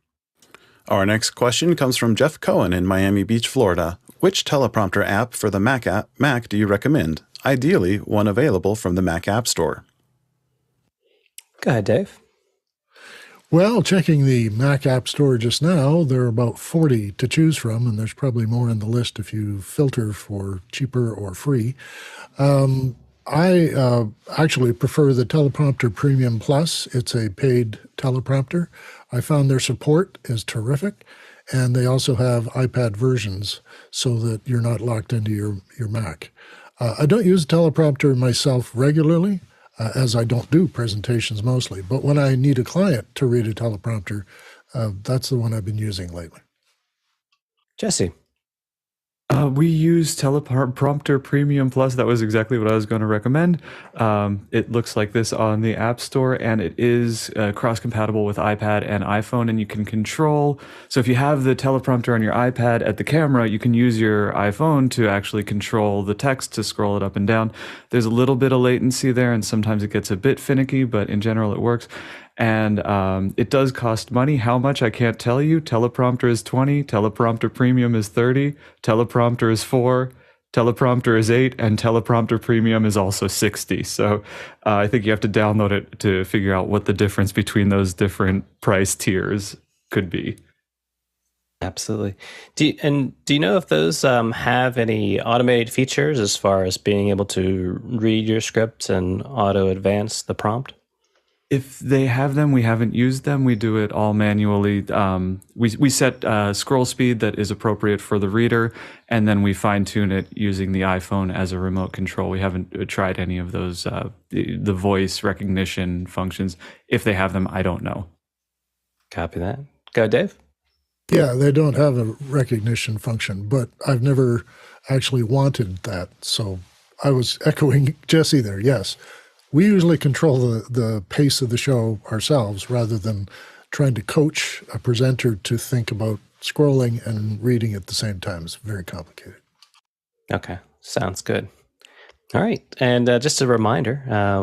Our next question comes from Jeff Cohen in Miami Beach, Florida. Which teleprompter app for the Mac do you recommend? Ideally, one available from the Mac App Store. Go ahead, Dave. Well, checking the Mac App Store just now, there are about 40 to choose from, and there's probably more on the list if you filter for cheaper or free. I actually prefer the Teleprompter Premium Plus. It's a paid teleprompter. I found their support is terrific, and they also have iPad versions so that you're not locked into your Mac. I don't use a teleprompter myself regularly, as I don't do presentations mostly. But when I need a client to read a teleprompter, that's the one I've been using lately. Jesse. We use Teleprompter Premium Plus. That was exactly what I was going to recommend. It looks like this on the App Store, and it is cross-compatible with iPad and iPhone, and you can control. So if you have the teleprompter on your iPad at the camera, you can use your iPhone to actually control the text to scroll it up and down. There's a little bit of latency there, and sometimes it gets a bit finicky, but in general, it works. And it does cost money. How much, I can't tell you. Teleprompter is $20, Teleprompter Premium is $30, Teleprompter is $4, Teleprompter is $8, and Teleprompter Premium is also $60. So I think you have to download it to figure out what the difference between those different price tiers could be. Absolutely. Do you know if those have any automated features as far as being able to read your script and auto advance the prompt? If they have them, we haven't used them. We do it all manually. We set scroll speed that is appropriate for the reader, and then we fine tune it using the iPhone as a remote control. We haven't tried any of those, the voice recognition functions. If they have them, I don't know. Copy that. Go, Dave. Yeah, they don't have a recognition function, but I've never actually wanted that. So I was echoing Jesse there. Yes. We usually control the pace of the show ourselves rather than trying to coach a presenter to think about scrolling and reading at the same time. It's very complicated. Okay, sounds good. All right, and just a reminder,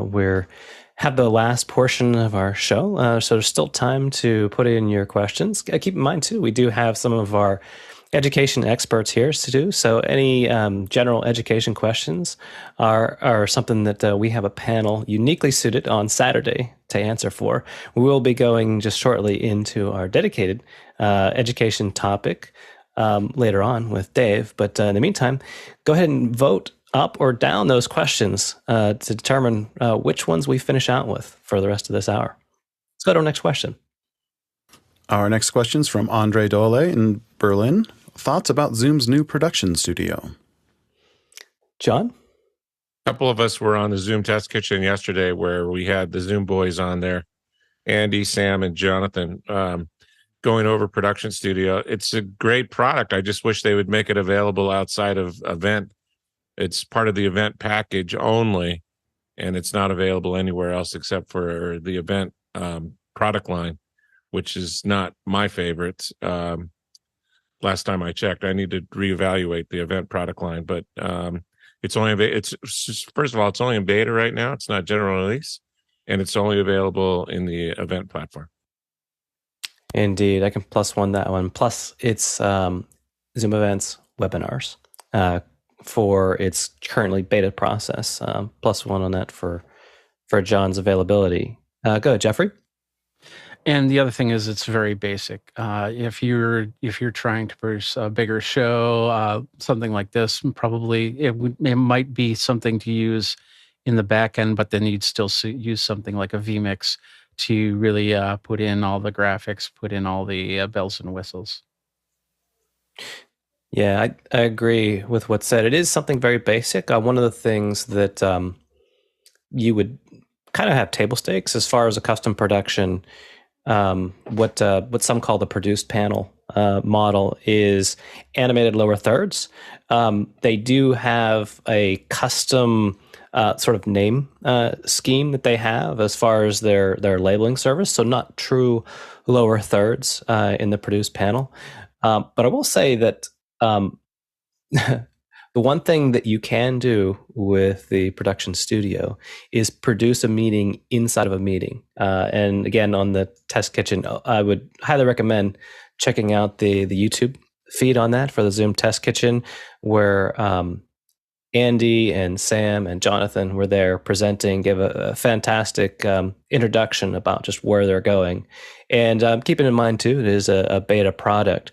we're have the last portion of our show. So there's still time to put in your questions. Keep in mind, too, we do have some of our education experts here to do. So any general education questions are something that we have a panel uniquely suited on Saturday to answer for. We will be going just shortly into our dedicated education topic later on with Dave. But in the meantime, go ahead and vote up or down those questions to determine which ones we finish out with for the rest of this hour. Let's go to our next question. Our next question is from Andre Dole in Berlin. Thoughts about Zoom's new production studio? John? A couple of us were on the Zoom test kitchen yesterday where we had the Zoom boys on there, Andy, Sam, and Jonathan, going over production studio. It's a great product. I just wish they would make it available outside of event. It's part of the event package only, and it's not available anywhere else except for the event product line, which is not my favorite. Last time I checked, I need to reevaluate the event product line, but it's first of all, it's only in beta right now. It's not general release, and it's only available in the event platform. Indeed, I can plus one that one. Plus, it's Zoom Events webinars for its currently beta process. Plus one on that for John's availability. Go ahead, Jeffrey. And the other thing is, it's very basic. If you're trying to produce a bigger show, something like this, probably it might be something to use in the back end, but then you'd still use something like a vMix to really put in all the graphics, put in all the bells and whistles. Yeah, I agree with what's said. It is something very basic. One of the things that you would kind of have table stakes as far as a custom production. What some call the produced panel model is animated lower thirds. They do have a custom sort of name scheme that they have as far as their labeling service. So not true lower thirds in the produced panel. But I will say that the one thing that you can do with the production studio is produce a meeting inside of a meeting. And again, on the test kitchen, I would highly recommend checking out the YouTube feed on that for the Zoom test kitchen, where Andy and Sam and Jonathan were there presenting, give a fantastic introduction about just where they're going. And keeping in mind, too, it is a beta product.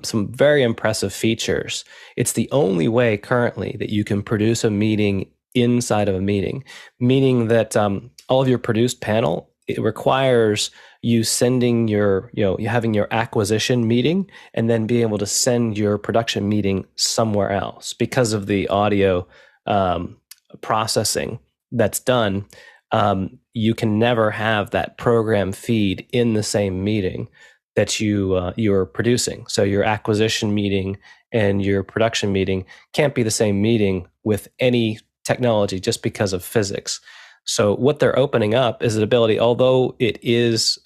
Some very impressive features. It's the only way currently that you can produce a meeting inside of a meeting, meaning that all of your produced panel, it requires you sending you having your acquisition meeting and then being able to send your production meeting somewhere else because of the audio processing that's done. You can never have that program feed in the same meeting that you're producing. So your acquisition meeting and your production meeting can't be the same meeting with any technology just because of physics. So what they're opening up is an ability, although it is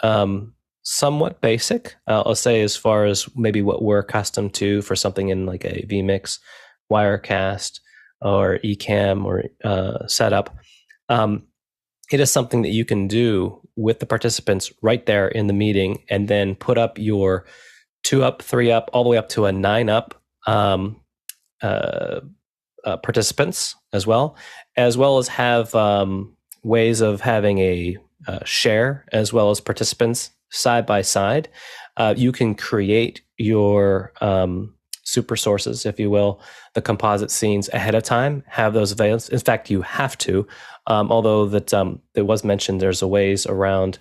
somewhat basic, I'll say, as far as maybe what we're accustomed to for something in like a vMix, Wirecast, or Ecamm or setup. It is something that you can do with the participants right there in the meeting, and then put up your 2-up, 3-up, all the way up to a 9-up participants as well as have ways of having a share as well as participants side by side. You can create your super sources, if you will, the composite scenes ahead of time, have those available. In fact, you have to, although that it was mentioned, there's a ways around,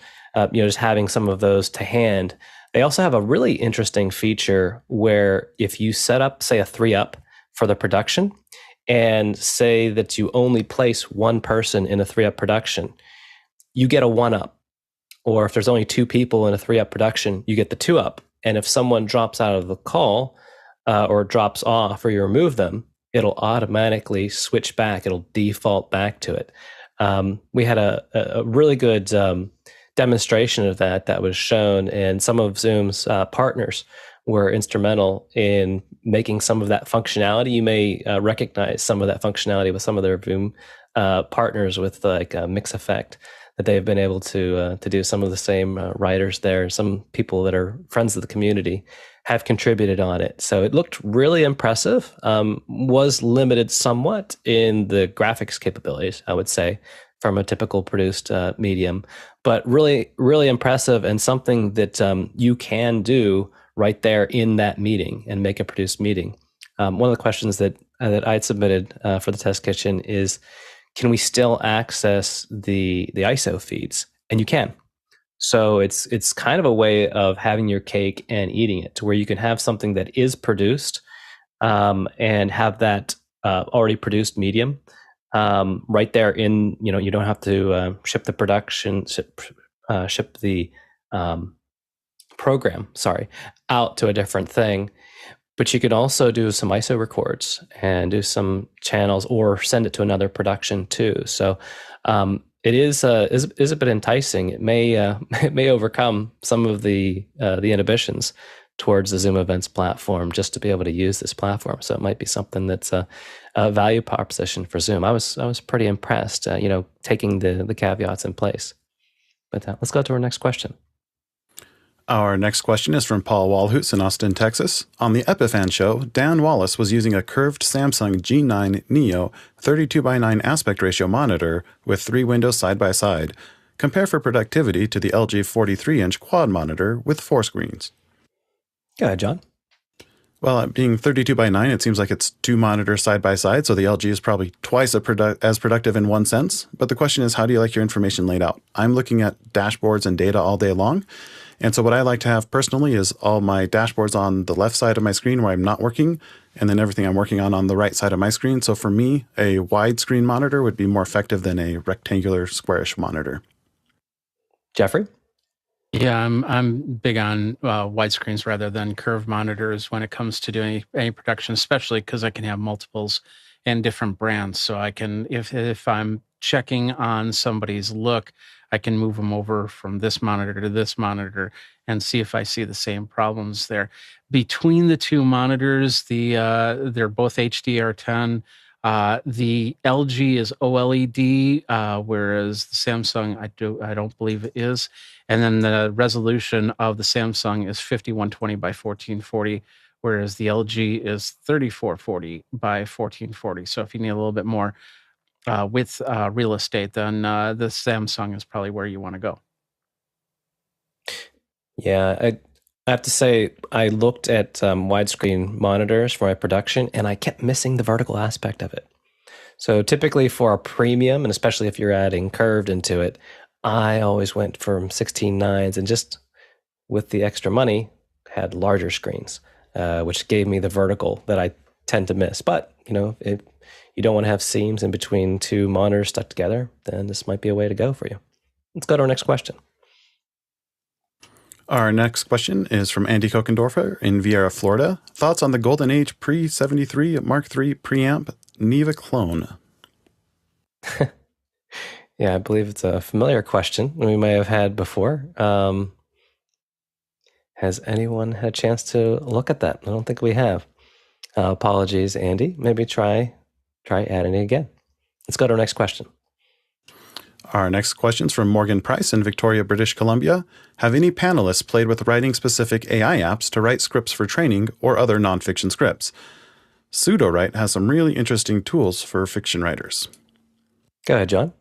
just having some of those to hand. They also have a really interesting feature where if you set up, say, a 3-up for the production, and say that you only place one person in a 3-up production, you get a 1-up. Or if there's only 2 people in a 3-up production, you get the 2-up. And if someone drops out of the call, or drops off, or you remove them, it'll automatically switch back. It'll default back to it. We had a really good demonstration of that was shown, and some of Zoom's partners were instrumental in making some of that functionality. You may recognize some of that functionality with some of their Zoom partners with like Mix Effect that they've been able to do. Some of the same writers there, some people that are friends of the community have contributed on it. So it looked really impressive. Was limited somewhat in the graphics capabilities, I would say, from a typical produced medium, but really, really impressive, and something that you can do right there in that meeting and make a produced meeting. One of the questions that I had submitted for the test kitchen is, can we still access the ISO feeds? And you can. So it's kind of a way of having your cake and eating it, to where you can have something that is produced and have that already produced medium right there in, you don't have to ship the program, out to a different thing. But you could also do some ISO records and do some channels, or send it to another production too. So it is a bit enticing. It may overcome some of the inhibitions towards the Zoom Events platform, just to be able to use this platform. So it might be something that's a value proposition for Zoom. I was pretty impressed, taking the caveats in place. But let's go to our next question. Our next question is from Paul Walhoots in Austin, Texas. On the Epiphan show, Dan Wallace was using a curved Samsung G9 Neo 32:9 aspect ratio monitor with 3 windows side by side. Compare for productivity to the LG 43-inch quad monitor with 4 screens. Go ahead, John. Well, being 32:9, it seems like it's 2 monitors side by side, so the LG is probably twice as productive in one sense. But the question is, how do you like your information laid out? I'm looking at dashboards and data all day long. And so what I like to have personally is all my dashboards on the left side of my screen where I'm not working, and then everything I'm working on the right side of my screen. So for me, a widescreen monitor would be more effective than a rectangular squarish monitor. Jeffrey? Yeah, I'm big on widescreens rather than curved monitors when it comes to doing any production, especially because I can have multiples and different brands. So I can, if I'm checking on somebody's look, I can move them over from this monitor to this monitor and see if I see the same problems there. Between the two monitors, they're both HDR10. The LG is OLED, whereas the Samsung I don't believe it is. And then the resolution of the Samsung is 5120 by 1440, whereas the LG is 3440 by 1440. So if you need a little bit more with real estate, then the Samsung is probably where you want to go. Yeah, I have to say, I looked at widescreen monitors for my production, and I kept missing the vertical aspect of it. So typically for a premium, and especially if you're adding curved into it, I always went from 16:9s, and just with the extra money, had larger screens, which gave me the vertical that I tend to miss. But, if you don't want to have seams in between 2 monitors stuck together, then this might be a way to go for you. Let's go to our next question. Our next question is from Andy Kokendorfer in Vieira, Florida. Thoughts on the Golden Age pre-73 Mark III preamp Neva clone? Yeah, I believe it's a familiar question we may have had before. Has anyone had a chance to look at that? I don't think we have. Apologies, Andy. Maybe try adding it again. Let's go to our next question. Our next question is from Morgan Price in Victoria, British Columbia. Have any panelists played with writing specific AI apps to write scripts for training or other nonfiction scripts? Sudowrite has some really interesting tools for fiction writers. Go ahead, John.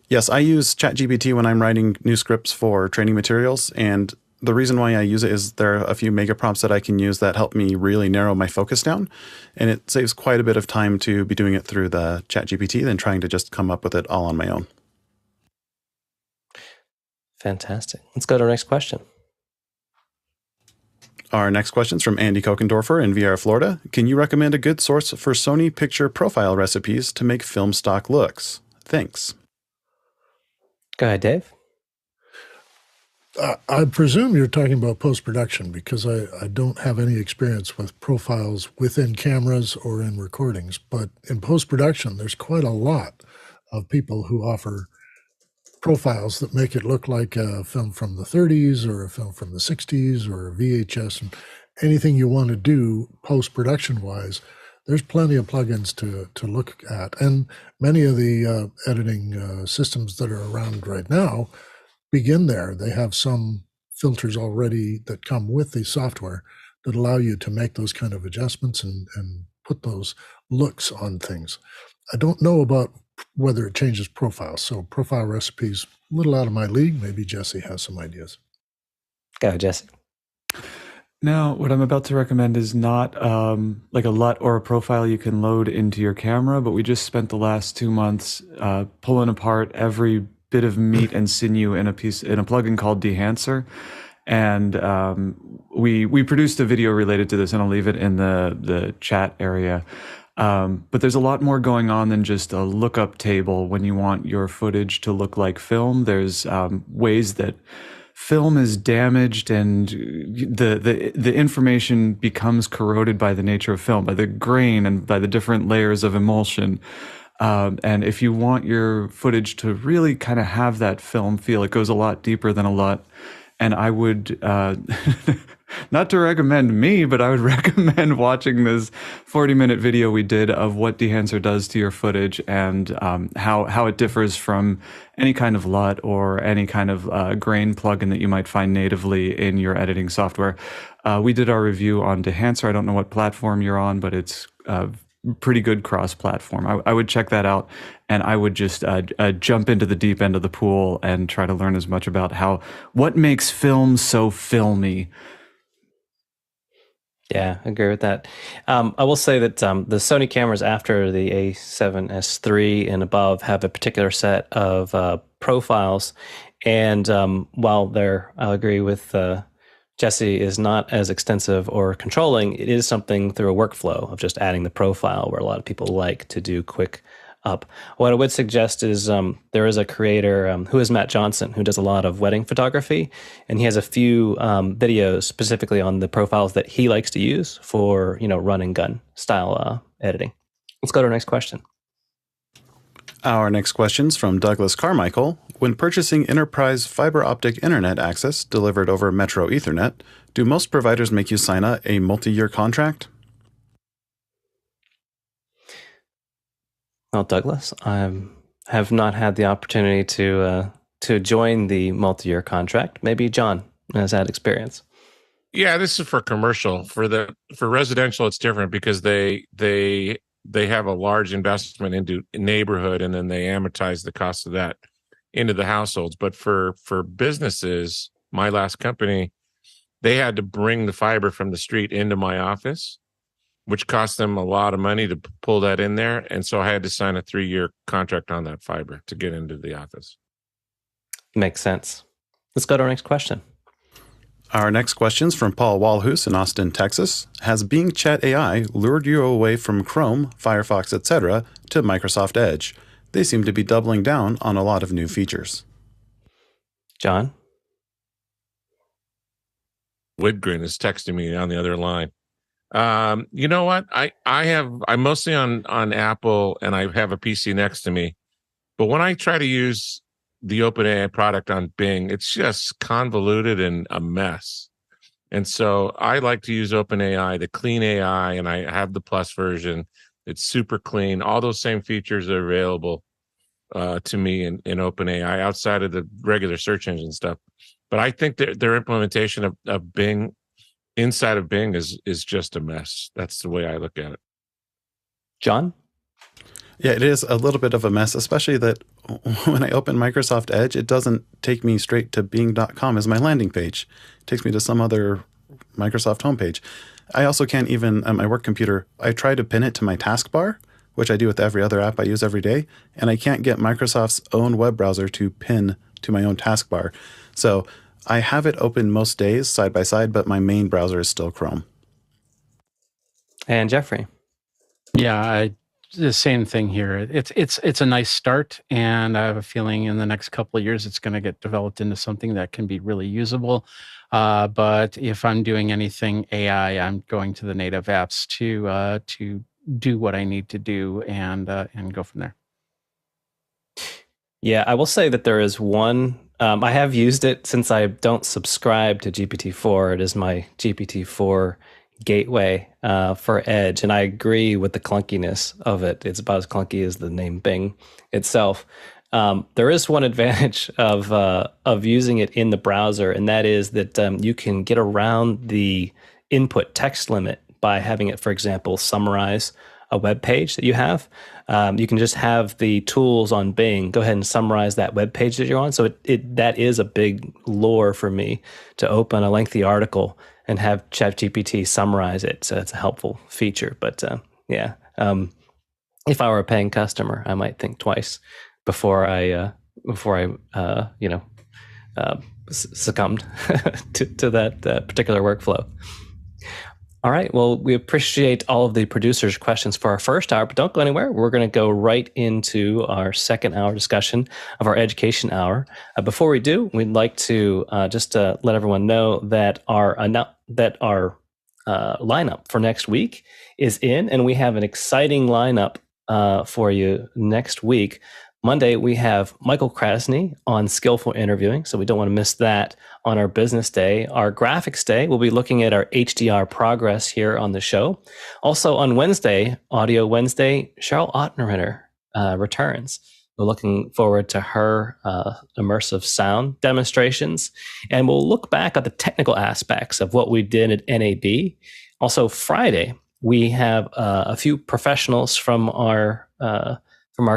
Yes, I use ChatGPT when I'm writing new scripts for training materials, and the reason why I use it is there are a few mega prompts that I can use that help me really narrow my focus down, and it saves quite a bit of time to be doing it through the ChatGPT than trying to just come up with it all on my own. Fantastic. Let's go to our next question. Our next question is from Andy Kokendorfer in Vieira, Florida. Can you recommend a good source for Sony picture profile recipes to make film stock looks? Thanks. Go ahead, Dave. I presume you're talking about post-production, because I don't have any experience with profiles within cameras or in recordings. But in post-production, there's quite a lot of people who offer profiles that make it look like a film from the 30s or a film from the 60s or a VHS, and anything you want to do post-production wise. there's plenty of plugins to look at. And many of the editing systems that are around right now begin there. They have some filters already that come with the software that allow you to make those kind of adjustments and put those looks on things. I don't know about whether it changes profiles. So profile recipes, a little out of my league. Maybe Jesse has some ideas. Go, Jesse. Now, what I'm about to recommend is not like a LUT or a profile you can load into your camera, but we just spent the last 2 months pulling apart every bit of meat and sinew in a plugin called Dehancer. And we produced a video related to this, and I'll leave it in the chat area. But there's a lot more going on than just a lookup table when you want your footage to look like film. There's ways that film is damaged and the information becomes corroded by the nature of film, by the grain and by the different layers of emulsion. And if you want your footage to really kind of have that film feel, it goes a lot deeper than a LUT. And I would, not to recommend me, but I would recommend watching this 40-minute video we did of what Dehancer does to your footage and how it differs from any kind of LUT or any kind of grain plugin that you might find natively in your editing software. We did our review on Dehancer. I don't know what platform you're on, but it's pretty good cross-platform. I would check that out, and I would just jump into the deep end of the pool and try to learn as much about what makes film so filmy. Yeah, I agree with that. I will say that the Sony cameras after the A7S III and above have a particular set of profiles, and while I'll agree with Jesse, is not as extensive or controlling, it is something through a workflow of just adding the profile where a lot of people like to do quick up. What I would suggest is there is a creator who is Matt Johnson, who does a lot of wedding photography, and he has a few videos specifically on the profiles that he likes to use for, run and gun style editing. Let's go to our next question. Our next question's from Douglas Carmichael. When purchasing enterprise fiber optic internet access delivered over Metro Ethernet, do most providers make you sign a multi-year contract? Well, Douglas, I have not had the opportunity to join the multi-year contract. Maybe John has had experience. Yeah, this is for commercial. For residential, it's different because they have a large investment into neighborhood, and then they amortize the cost of that into the households. But for businesses, my last company, they had to bring the fiber from the street into my office, which cost them a lot of money to pull that in there. And so I had to sign a 3-year contract on that fiber to get into the office. Makes sense. Let's go to our next question. Our next question's from Paul Walhus in Austin, Texas. Has Bing Chat AI lured you away from Chrome, Firefox, etc. to Microsoft Edge? They seem to be doubling down on a lot of new features. John? Widgren is texting me on the other line. You know what? I'm mostly on Apple, and I have a PC next to me. But when I try to use the OpenAI product on Bing, it's just convoluted and a mess. And so I like to use OpenAI, the clean AI, and I have the plus version. It's super clean. All those same features are available to me in OpenAI outside of the regular search engine stuff. But I think their implementation of Bing inside of Bing is just a mess. That's the way I look at it. John? Yeah, it is a little bit of a mess, especially that when I open Microsoft Edge, it doesn't take me straight to bing.com as my landing page. It takes me to some other Microsoft homepage. I also can't even, on my work computer, I try to pin it to my taskbar, which I do with every other app I use every day, and I can't get Microsoft's own web browser to pin to my own taskbar. So I have it open most days side by side, but my main browser is still Chrome. And Jeffrey? Yeah, the same thing here. It's a nice start, and I have a feeling in the next couple of years it's going to get developed into something that can be really usable. But if I'm doing anything AI, I'm going to the native apps to do what I need to do and go from there. Yeah, I will say that there is one. I have used it since I don't subscribe to GPT-4. It is my GPT-4 gateway for Edge, and I agree with the clunkiness of it. It's about as clunky as the name Bing itself. There is one advantage of using it in the browser, and that is that you can get around the input text limit by having it, for example, summarize a web page that you have. You can just have the tools on Bing go ahead and summarize that web page that you're on. So that is a big lure for me to open a lengthy article and have ChatGPT summarize it. So it's a helpful feature. But if I were a paying customer, I might think twice before I succumbed to that particular workflow. All right. Well, we appreciate all of the producers' questions for our first hour, but don't go anywhere. We're going to go right into our second hour discussion of our education hour. Before we do, we'd like to just let everyone know that our lineup for next week is in, and we have an exciting lineup for you next week. Monday, we have Michael Krasny on skillful interviewing, so we don't want to miss that on our business day. Our graphics day, we'll be looking at our HDR progress here on the show. Also on Wednesday, Audio Wednesday, Cheryl Ottenritter returns. We're looking forward to her immersive sound demonstrations, and we'll look back at the technical aspects of what we did at NAB. Also Friday, we have a few professionals from our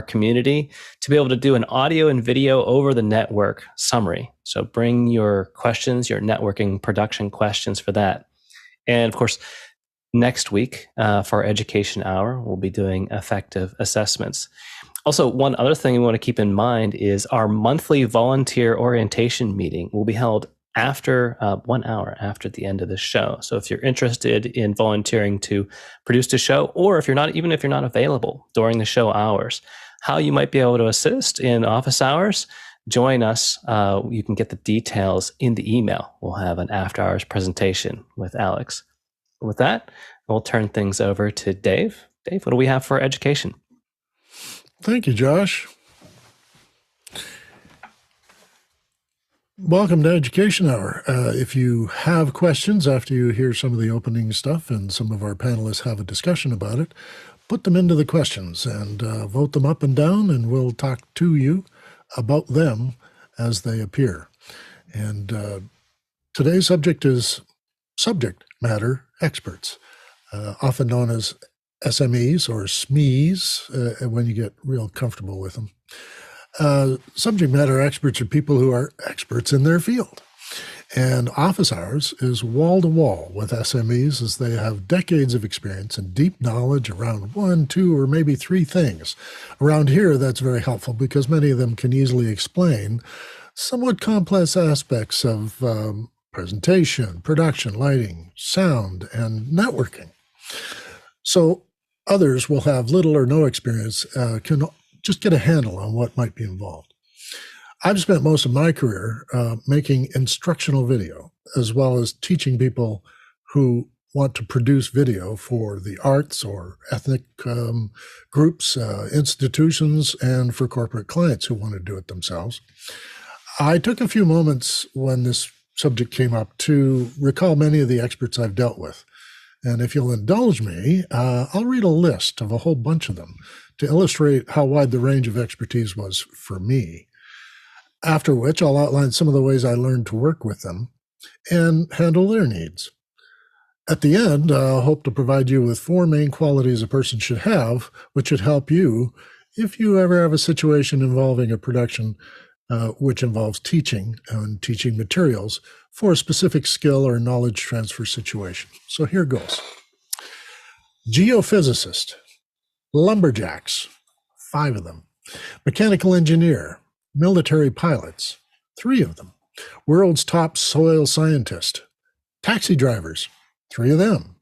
community to be able to do an audio and video over the network summary. So bring your questions, your networking production questions for that. And of course, next week for our education hour, we'll be doing effective assessments. Also, one other thing we want to keep in mind is our monthly volunteer orientation meeting will be held after 1 hour after the end of the show. So if you're interested in volunteering to produce the show, or if you're not available during the show hours, how you might be able to assist in office hours, join us. You can get the details in the email. We'll have an after hours presentation with Alex. With that, we'll turn things over to Dave. Dave, what do we have for education? Thank you, Josh. Welcome to Education Hour. If you have questions after you hear some of the opening stuff and some of our panelists have a discussion about it, put them into the questions and vote them up and down, and we'll talk to you about them as they appear. And today's subject is subject matter experts, often known as SMEs or SMEs when you get real comfortable with them. Subject matter experts are people who are experts in their field. And office hours is wall to wall with SMEs, as they have decades of experience and deep knowledge around 1, 2, or maybe 3 things. Around here, that's very helpful because many of them can easily explain somewhat complex aspects of presentation, production, lighting, sound, and networking. So others will have little or no experience, can just get a handle on what might be involved. I've spent most of my career making instructional video, as well as teaching people who want to produce video for the arts or ethnic groups, institutions, and for corporate clients who want to do it themselves. I took a few moments when this subject came up to recall many of the experts I've dealt with. And if you'll indulge me, I'll read a list of a whole bunch of them to illustrate how wide the range of expertise was for me. After which, I'll outline some of the ways I learned to work with them and handle their needs. At the end, I'll hope to provide you with 4 main qualities a person should have, which should help you if you ever have a situation involving a production which involves teaching and teaching materials for a specific skill or knowledge transfer situation. So here goes. Geophysicist, lumberjacks, 5 of them. Mechanical engineer, military pilots, 3 of them. World's top soil scientist, taxi drivers, 3 of them.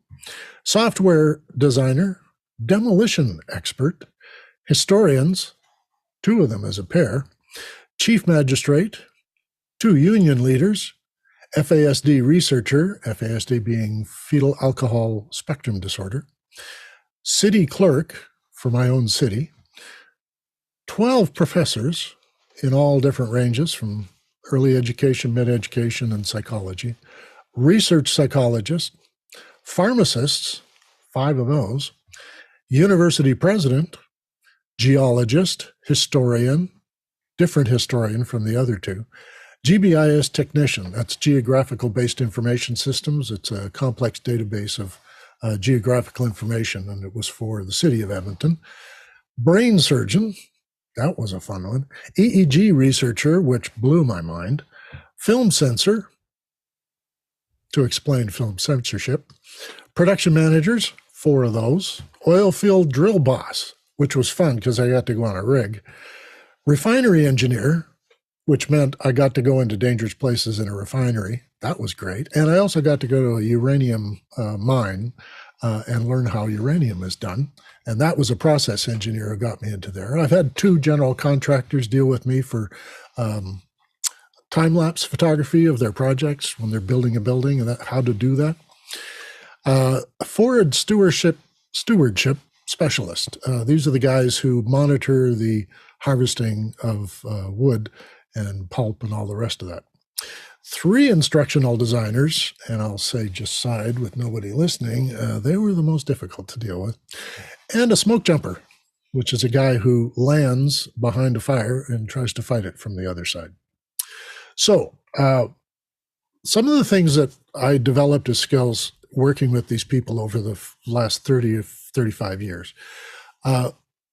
Software designer, demolition expert, historians, 2 of them as a pair. Chief magistrate, 2 union leaders, FASD researcher, FASD being fetal alcohol spectrum disorder, city clerk for my own city, 12 professors in all different ranges from early education, mid-education, and psychology, research psychologist, pharmacists, 5 of those, university president, geologist, historian, different historian from the other 2, GBIS technician, that's geographical based information systems. It's a complex database of geographical information, and it was for the city of Edmonton. Brain surgeon, that was a fun one. EEG researcher, which blew my mind. Film censor, to explain film censorship. Production managers, 4 of those. Oil field drill boss, which was fun because I got to go on a rig. Refinery engineer, which meant I got to go into dangerous places in a refinery. That was great. And I also got to go to a uranium mine and learn how uranium is done. And that was a process engineer who got me into there. I've had 2 general contractors deal with me for time-lapse photography of their projects when they're building a building and how to do that. Forward stewardship specialist. These are the guys who monitor the harvesting of wood and pulp and all the rest of that. 3 instructional designers, and I'll say just side with nobody listening, they were the most difficult to deal with. And a smoke jumper, which is a guy who lands behind a fire and tries to fight it from the other side. So some of the things that I developed as skills working with these people over the last 30 or 35 years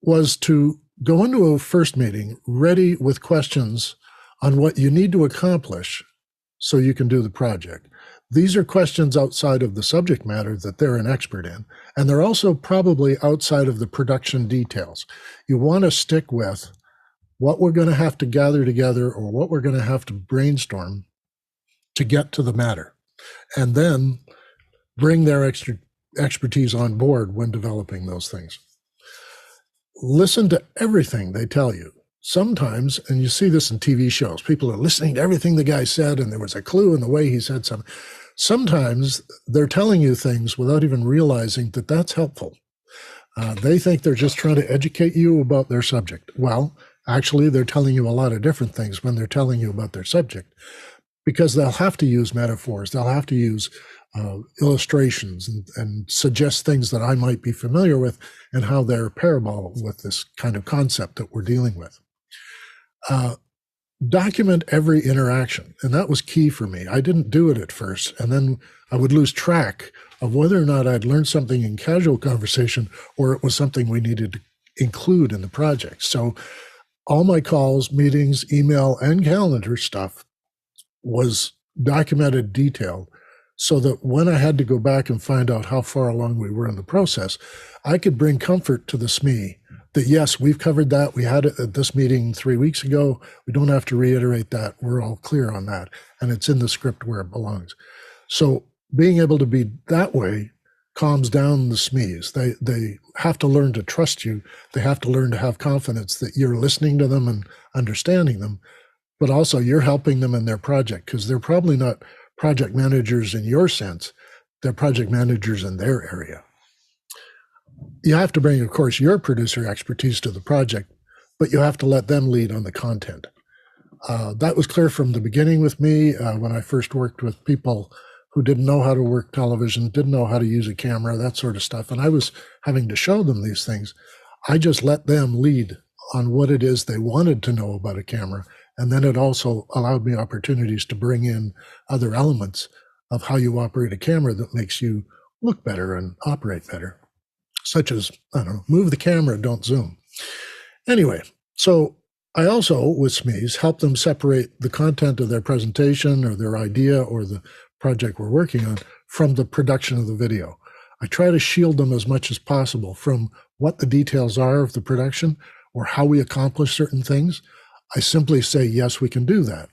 was to go into a first meeting ready with questions on what you need to accomplish so you can do the project. These are questions outside of the subject matter that they're an expert in, and they're also probably outside of the production details. You want to stick with what we're going to have to gather together or what we're going to have to brainstorm to get to the matter, and then bring their expertise on board when developing those things. Listen to everything they tell you. Sometimes, and you see this in TV shows, people are listening to everything the guy said, and there was a clue in the way he said something. Sometimes they're telling you things without even realizing that that's helpful. They think they're just trying to educate you about their subject. Well, actually, they're telling you a lot of different things when they're telling you about their subject, because they'll have to use metaphors. They'll have to use illustrations and suggest things that I might be familiar with and how they're parallel with this kind of concept that we're dealing with. Document every interaction. And that was key for me. I didn't do it at first. And then I would lose track of whether or not I'd learned something in casual conversation or it was something we needed to include in the project. So all my calls, meetings, email, and calendar stuff was documented, detailed, so that when I had to go back and find out how far along we were in the process, I could bring comfort to the SME that, yes, we've covered that. We had it at this meeting 3 weeks ago. We don't have to reiterate that. We're all clear on that. And it's in the script where it belongs. So being able to be that way calms down the SMEs. They have to learn to trust you. They have to learn to have confidence that you're listening to them and understanding them, but also you're helping them in their project, because they're probably not project managers in your sense. They're project managers in their area. You have to bring, of course, your producer expertise to the project, but you have to let them lead on the content. That was clear from the beginning with me when I first worked with people who didn't know how to work television, didn't know how to use a camera, that sort of stuff. And I was having to show them these things. I just let them lead on what it is they wanted to know about a camera. And then it also allowed me opportunities to bring in other elements of how you operate a camera that makes you look better and operate better, such as, I don't know, move the camera, don't zoom. Anyway, so I also, with SMEs, help them separate the content of their presentation or their idea or the project we're working on from the production of the video. I try to shield them as much as possible from what the details are of the production or how we accomplish certain things. I simply say, yes, we can do that.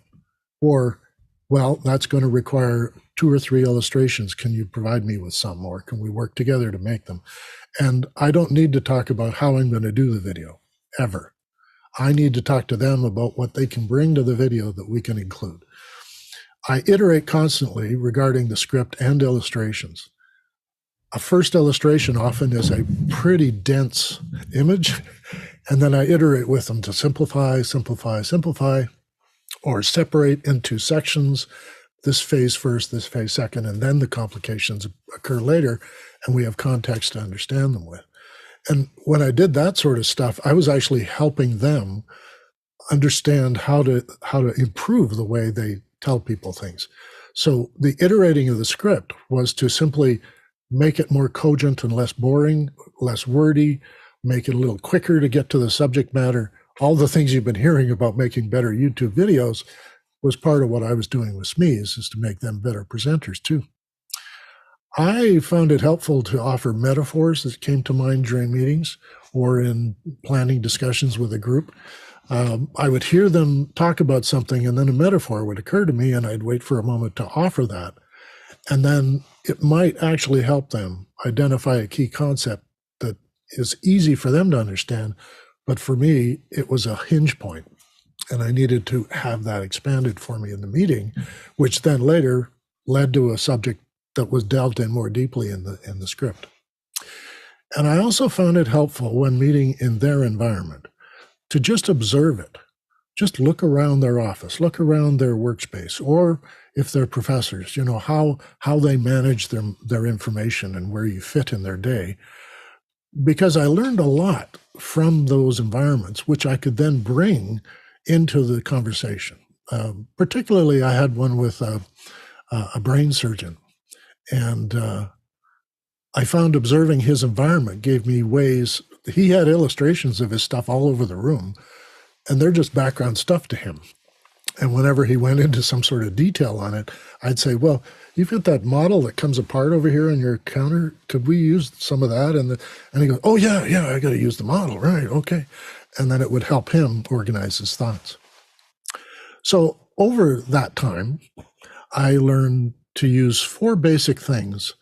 Or, well, that's going to require 2 or 3 illustrations. Can you provide me with some, or can we work together to make them? And I don't need to talk about how I'm going to do the video, ever. I need to talk to them about what they can bring to the video that we can include. I iterate constantly regarding the script and illustrations. A first illustration often is a pretty dense image, and then I iterate with them to simplify, simplify, simplify, or separate into sections this phase first, this phase second, and then the complications occur later, and we have context to understand them with. And when I did that sort of stuff, I was actually helping them understand how to improve the way they tell people things. So the iterating of the script was to simply make it more cogent and less boring, less wordy, make it a little quicker to get to the subject matter. All the things you've been hearing about making better YouTube videos was part of what I was doing with SMEs, is to make them better presenters too. I found it helpful to offer metaphors that came to mind during meetings or in planning discussions with a group. I would hear them talk about something, and then a metaphor would occur to me, and I'd wait for a moment to offer that. And then it might actually help them identify a key concept that is easy for them to understand. But for me, it was a hinge point, and I needed to have that expanded for me in the meeting, which then later led to a subject that was delved in more deeply in the script. And I also found it helpful when meeting in their environment to just observe it. Just look around their office, look around their workspace, or if they're professors, how they manage their information and where you fit in their day. Because I learned a lot from those environments, which I could then bring into the conversation. Particularly, I had one with a brain surgeon, and I found observing his environment gave me ways. He had illustrations of his stuff all over the room, and they're just background stuff to him. And whenever he went into some sort of detail on it, I'd say, well, you've got that model that comes apart over here on your counter. Could we use some of that? And he goes, oh, yeah, I got to use the model. Right, okay. And then it would help him organize his thoughts. So over that time, I learned to use 4 basic things,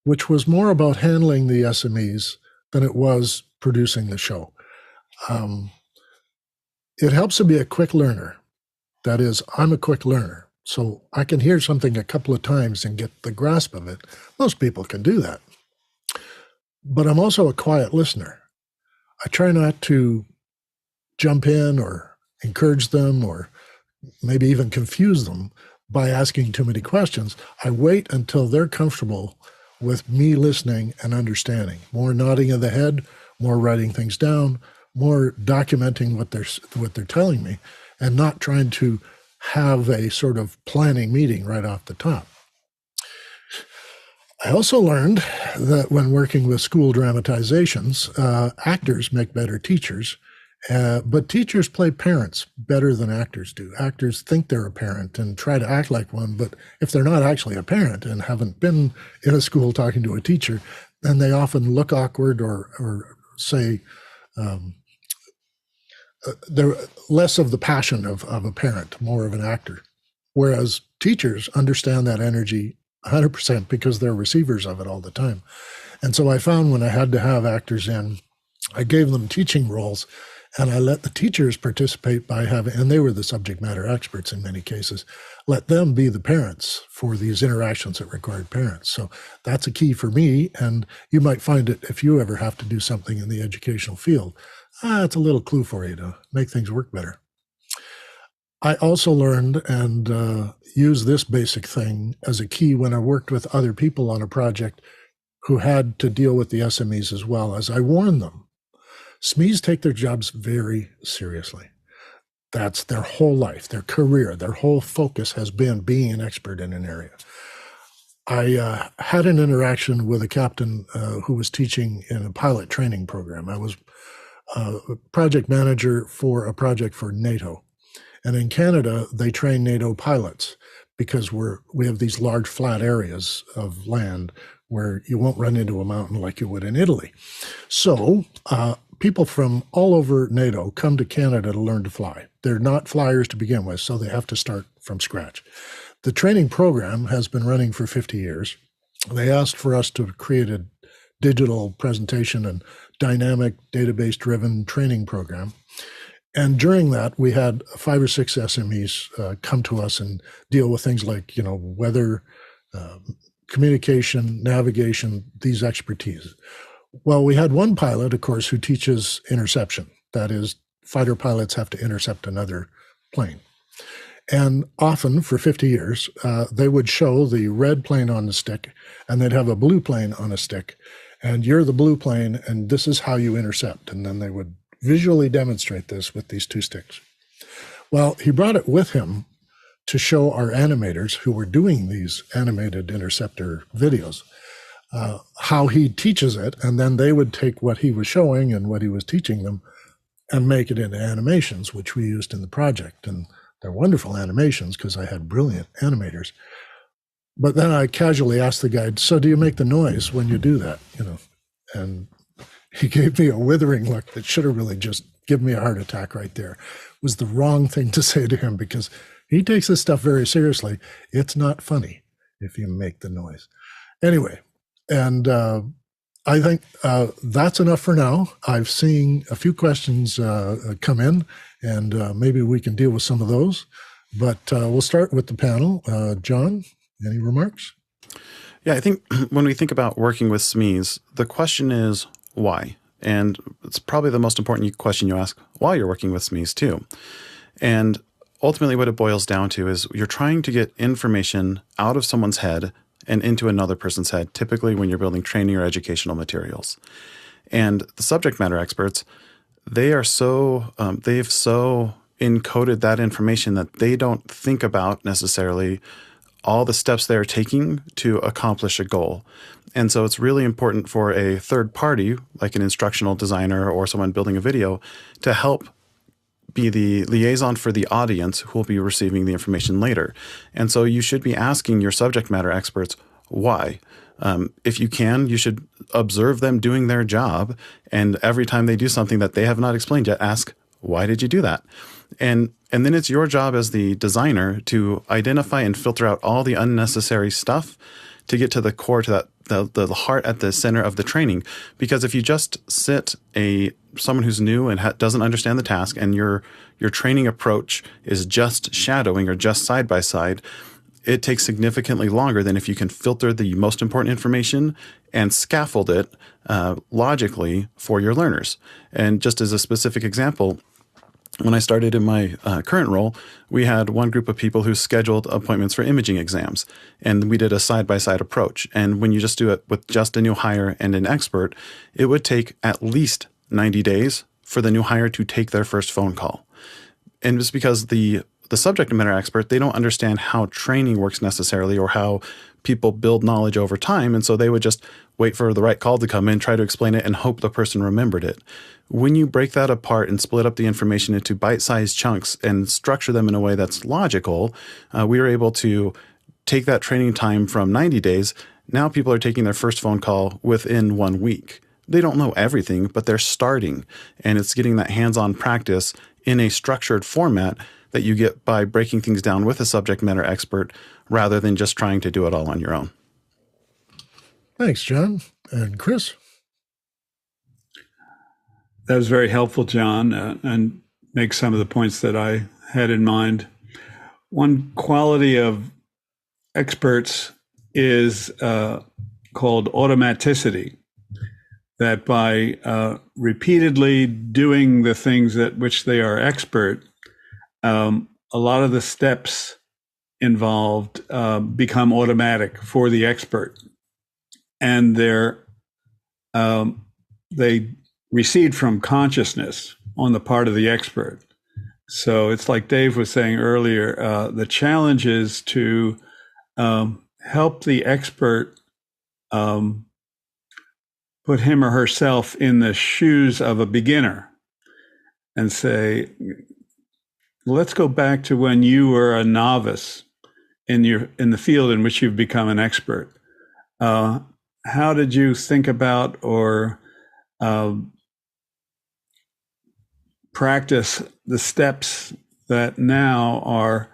which was more about handling the SMEs than it was producing the show. It helps to be a quick learner. That is, I'm a quick learner, so I can hear something a couple of times and get the grasp of it. Most people can do that. But I'm also a quiet listener. I try not to jump in or encourage them or maybe even confuse them by asking too many questions. I wait until they're comfortable with me listening and understanding. More nodding of the head, more writing things down, more documenting what they're telling me, and not trying to have a sort of planning meeting right off the top. I also learned that when working with school dramatizations, actors make better teachers, but teachers play parents better than actors do. Actors think they're a parent and try to act like one, but if they're not actually a parent and haven't been in a school talking to a teacher, then they often look awkward or say, they're less of the passion of a parent, more of an actor. Whereas teachers understand that energy 100% because they're receivers of it all the time. And so I found when I had to have actors in, I gave them teaching roles, and I let the teachers participate by having, and they were the subject matter experts in many cases, let them be the parents for these interactions that required parents. So that's a key for me, and you might find it if you ever have to do something in the educational field. It's a little clue for you to make things work better. I also learned and used this basic thing as a key when I worked with other people on a project who had to deal with the SMEs as well, as I warned them. SMEs take their jobs very seriously. That's their whole life, their career, their whole focus has been being an expert in an area. I had an interaction with a captain who was teaching in a pilot training program. I was project manager for a project for NATO. And in Canada, they train NATO pilots because we have these large flat areas of land where you won't run into a mountain like you would in Italy. So people from all over NATO come to Canada to learn to fly. They're not flyers to begin with, so they have to start from scratch. The training program has been running for 50 years. They asked for us to create a digital presentation and dynamic database-driven training program. And during that, we had 5 or 6 SMEs come to us and deal with things like, weather, communication, navigation, these expertise. Well, we had one pilot, of course, who teaches interception. That is, fighter pilots have to intercept another plane. And often, for 50 years, they would show the red plane on the stick, and they'd have a blue plane on a stick. And you're the blue plane, and this is how you intercept. And then they would visually demonstrate this with these two sticks. Well, he brought it with him to show our animators who were doing these animated interceptor videos how he teaches it. And then they would take what he was showing and what he was teaching them and make it into animations, which we used in the project. And they're wonderful animations because I had brilliant animators. But then I casually asked the guy, so do you make the noise when you do that? And he gave me a withering look that should have really just given me a heart attack right there. It was the wrong thing to say to him because he takes this stuff very seriously. It's not funny if you make the noise. Anyway, and I think that's enough for now. I've seen a few questions come in, and maybe we can deal with some of those. But we'll start with the panel. John, any remarks? Yeah, I think when we think about working with SMEs, the question is why? And it's probably the most important question you ask while you're working with SMEs too. And ultimately what it boils down to is you're trying to get information out of someone's head and into another person's head, typically when you're building training or educational materials. And the subject matter experts, they've so encoded that information that they don't think about necessarily all the steps they're taking to accomplish a goal. And so it's really important for a third party, like an instructional designer or someone building a video, to help be the liaison for the audience who will be receiving the information later. And so you should be asking your subject matter experts why. If you can, you should observe them doing their job. And every time they do something that they have not explained yet, ask, why did you do that? And then it's your job as the designer to identify and filter out all the unnecessary stuff to get to the core, to the heart at the center of the training. Because if you just sit someone who's new and doesn't understand the task, and your training approach is just shadowing or just side by side, it takes significantly longer than if you can filter the most important information and scaffold it logically for your learners. And just as a specific example, when I started in my current role, we had one group of people who scheduled appointments for imaging exams, and we did a side-by-side approach. And when you just do it with just a new hire and an expert, it would take at least 90 days for the new hire to take their first phone call. And it's because the subject matter expert, they don't understand how training works necessarily or how people build knowledge over time. And so they would just wait for the right call to come in, try to explain it, and hope the person remembered it. When you break that apart and split up the information into bite-sized chunks and structure them in a way that's logical, we were able to take that training time from 90 days. Now people are taking their first phone call within 1 week. They don't know everything, but they're starting. And it's getting that hands-on practice in a structured format that you get by breaking things down with a subject matter expert rather than just trying to do it all on your own. Thanks, John. And Chris? That was very helpful, John, and makes some of the points that I had in mind. One quality of experts is called automaticity, that by repeatedly doing the things at which they are expert, a lot of the steps involved become automatic for the expert, and they recede from consciousness on the part of the expert. So it's like Dave was saying earlier, the challenge is to help the expert put him or herself in the shoes of a beginner and say, let's go back to when you were a novice in the field in which you've become an expert. How did you think about or practice the steps that now are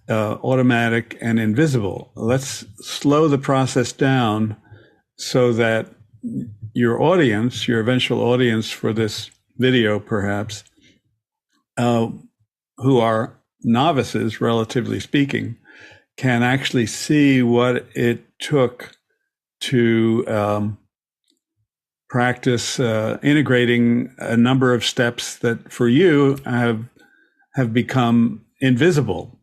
automatic and invisible? Let's slow the process down so that your audience, your eventual audience for this video perhaps, who are novices, relatively speaking, can actually see what it took to practice integrating a number of steps that for you have become invisible.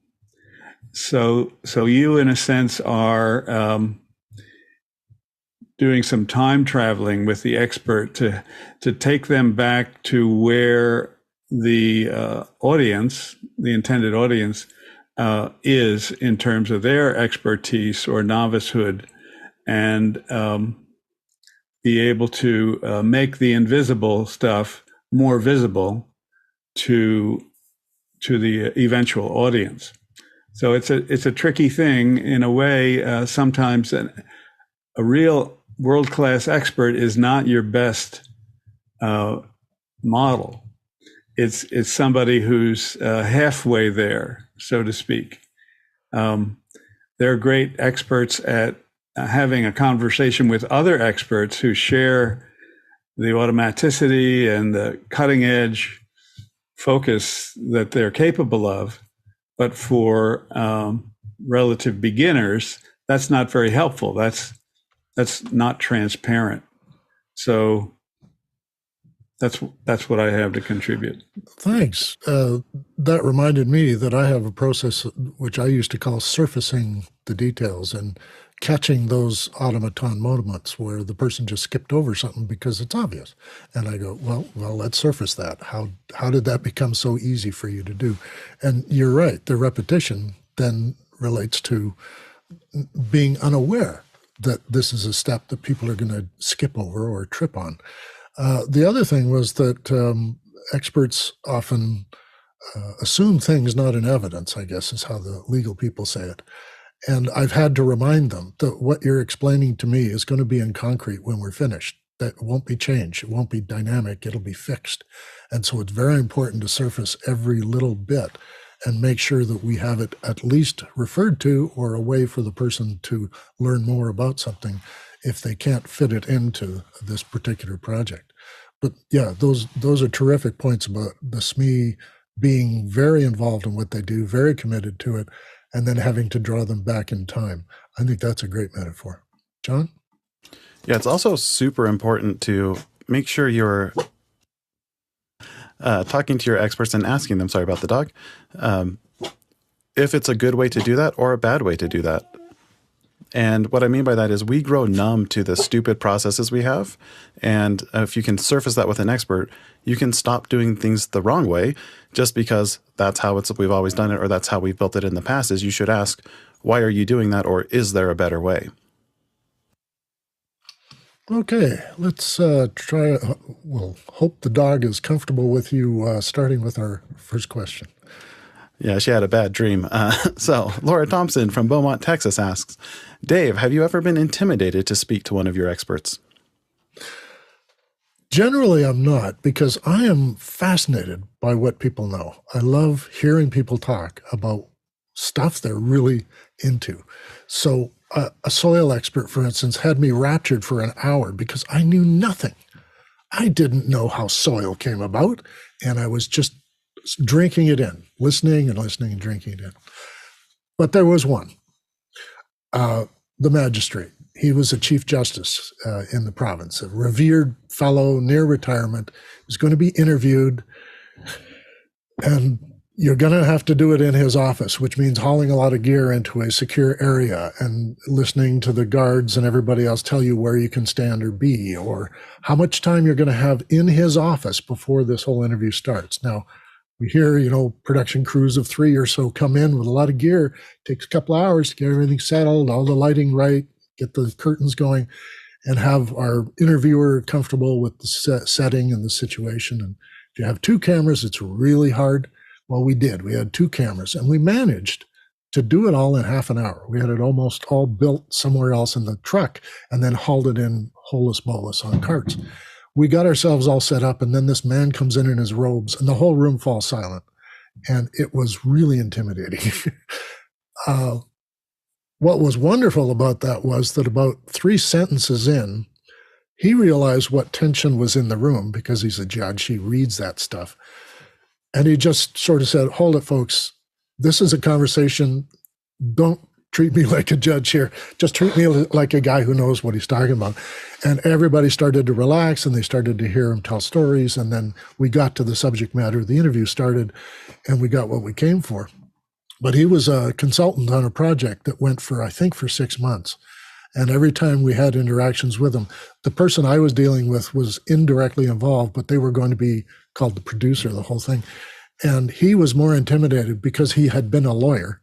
So you, in a sense, are doing some time traveling with the expert to take them back to where the audience, the intended audience, is in terms of their expertise or novicehood, and be able to make the invisible stuff more visible to the eventual audience. So it's a tricky thing in a way. Sometimes a real world-class expert is not your best model. It's somebody who's halfway there, so to speak. They're great experts at having a conversation with other experts who share the automaticity and the cutting edge focus that they're capable of. But for relative beginners, that's not very helpful. That's not transparent. So that's what I have to contribute. Thanks. That reminded me that I have a process which I used to call surfacing the details and catching those automaton moments where the person just skipped over something because it's obvious. And I go, well, let's surface that. How did that become so easy for you to do? And you're right. The repetition then relates to being unaware that this is a step that people are going to skip over or trip on. The other thing was that experts often assume things not in evidence, I guess is how the legal people say it. And I've had to remind them that what you're explaining to me is going to be in concrete when we're finished. That won't be changed. It won't be dynamic. It'll be fixed. And so it's very important to surface every little bit and make sure that we have it at least referred to or a way for the person to learn more about something if they can't fit it into this particular project. But yeah, those are terrific points about the SME being very involved in what they do, very committed to it, and then having to draw them back in time. I think that's a great metaphor. John? Yeah, it's also super important to make sure you're talking to your experts and asking them, sorry about the dog, if it's a good way to do that or a bad way to do that. And what I mean by that is we grow numb to the stupid processes we have. And if you can surface that with an expert, you can stop doing things the wrong way just because that's how we've always done it or that's how we've built it in the past. Is you should ask, why are you doing that? Or is there a better way? Okay, let's try. We'll hope the dog is comfortable with you starting with our first question. Yeah, she had a bad dream. So Laura Thompson from Beaumont, Texas asks, Dave, have you ever been intimidated to speak to one of your experts? Generally, I'm not, because I am fascinated by what people know. I love hearing people talk about stuff they're really into. So a soil expert, for instance, had me raptured for an hour because I knew nothing. I didn't know how soil came about, and I was just drinking it in, listening and drinking it in. But there was one, the magistrate. He was a chief justice in the province, a revered fellow near retirement. He's going to be interviewed, and you're going to have to do it in his office, which means hauling a lot of gear into a secure area and listening to the guards and everybody else tell you where you can stand or be, or how much time you're going to have in his office before this whole interview starts. Now, we hear, production crews of 3 or so come in with a lot of gear. It takes a couple hours to get everything settled, all the lighting right, get the curtains going, and have our interviewer comfortable with the setting and the situation. And if you have 2 cameras, it's really hard. Well, we did. We had 2 cameras, and we managed to do it all in half an hour. We had it almost all built somewhere else in the truck and then hauled it in holus bolus on carts. We got ourselves all set up, and then this man comes in his robes, and the whole room falls silent. And it was really intimidating. What was wonderful about that was that about 3 sentences in, he realized what tension was in the room because he's a judge. He reads that stuff. And he just sort of said, hold it, folks. This is a conversation. Don't treat me like a judge here. Just treat me like a guy who knows what he's talking about. And everybody started to relax, and they started to hear him tell stories. And then we got to the subject matter. The interview started, and we got what we came for. But he was a consultant on a project that went for, I think, for 6 months. And every time we had interactions with him, the person I was dealing with was indirectly involved, but they were going to be called the producer, the whole thing. And he was more intimidated because he had been a lawyer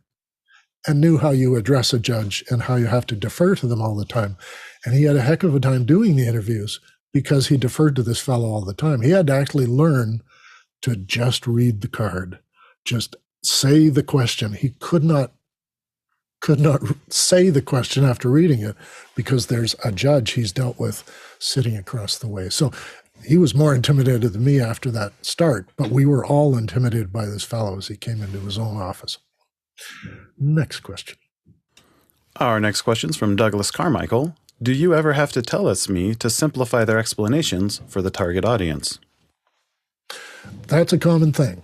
and knew how you address a judge and how you have to defer to them all the time. And he had a heck of a time doing the interviews because he deferred to this fellow all the time. He had to actually learn to just read the card, just say the question. He could not say the question after reading it because there's a judge he's dealt with sitting across the way. So he was more intimidated than me after that start, but we were all intimidated by this fellow as he came into his own office. Next question. Our next question is from Douglas Carmichael. Do you ever have to tell SME to simplify their explanations for the target audience? That's a common thing.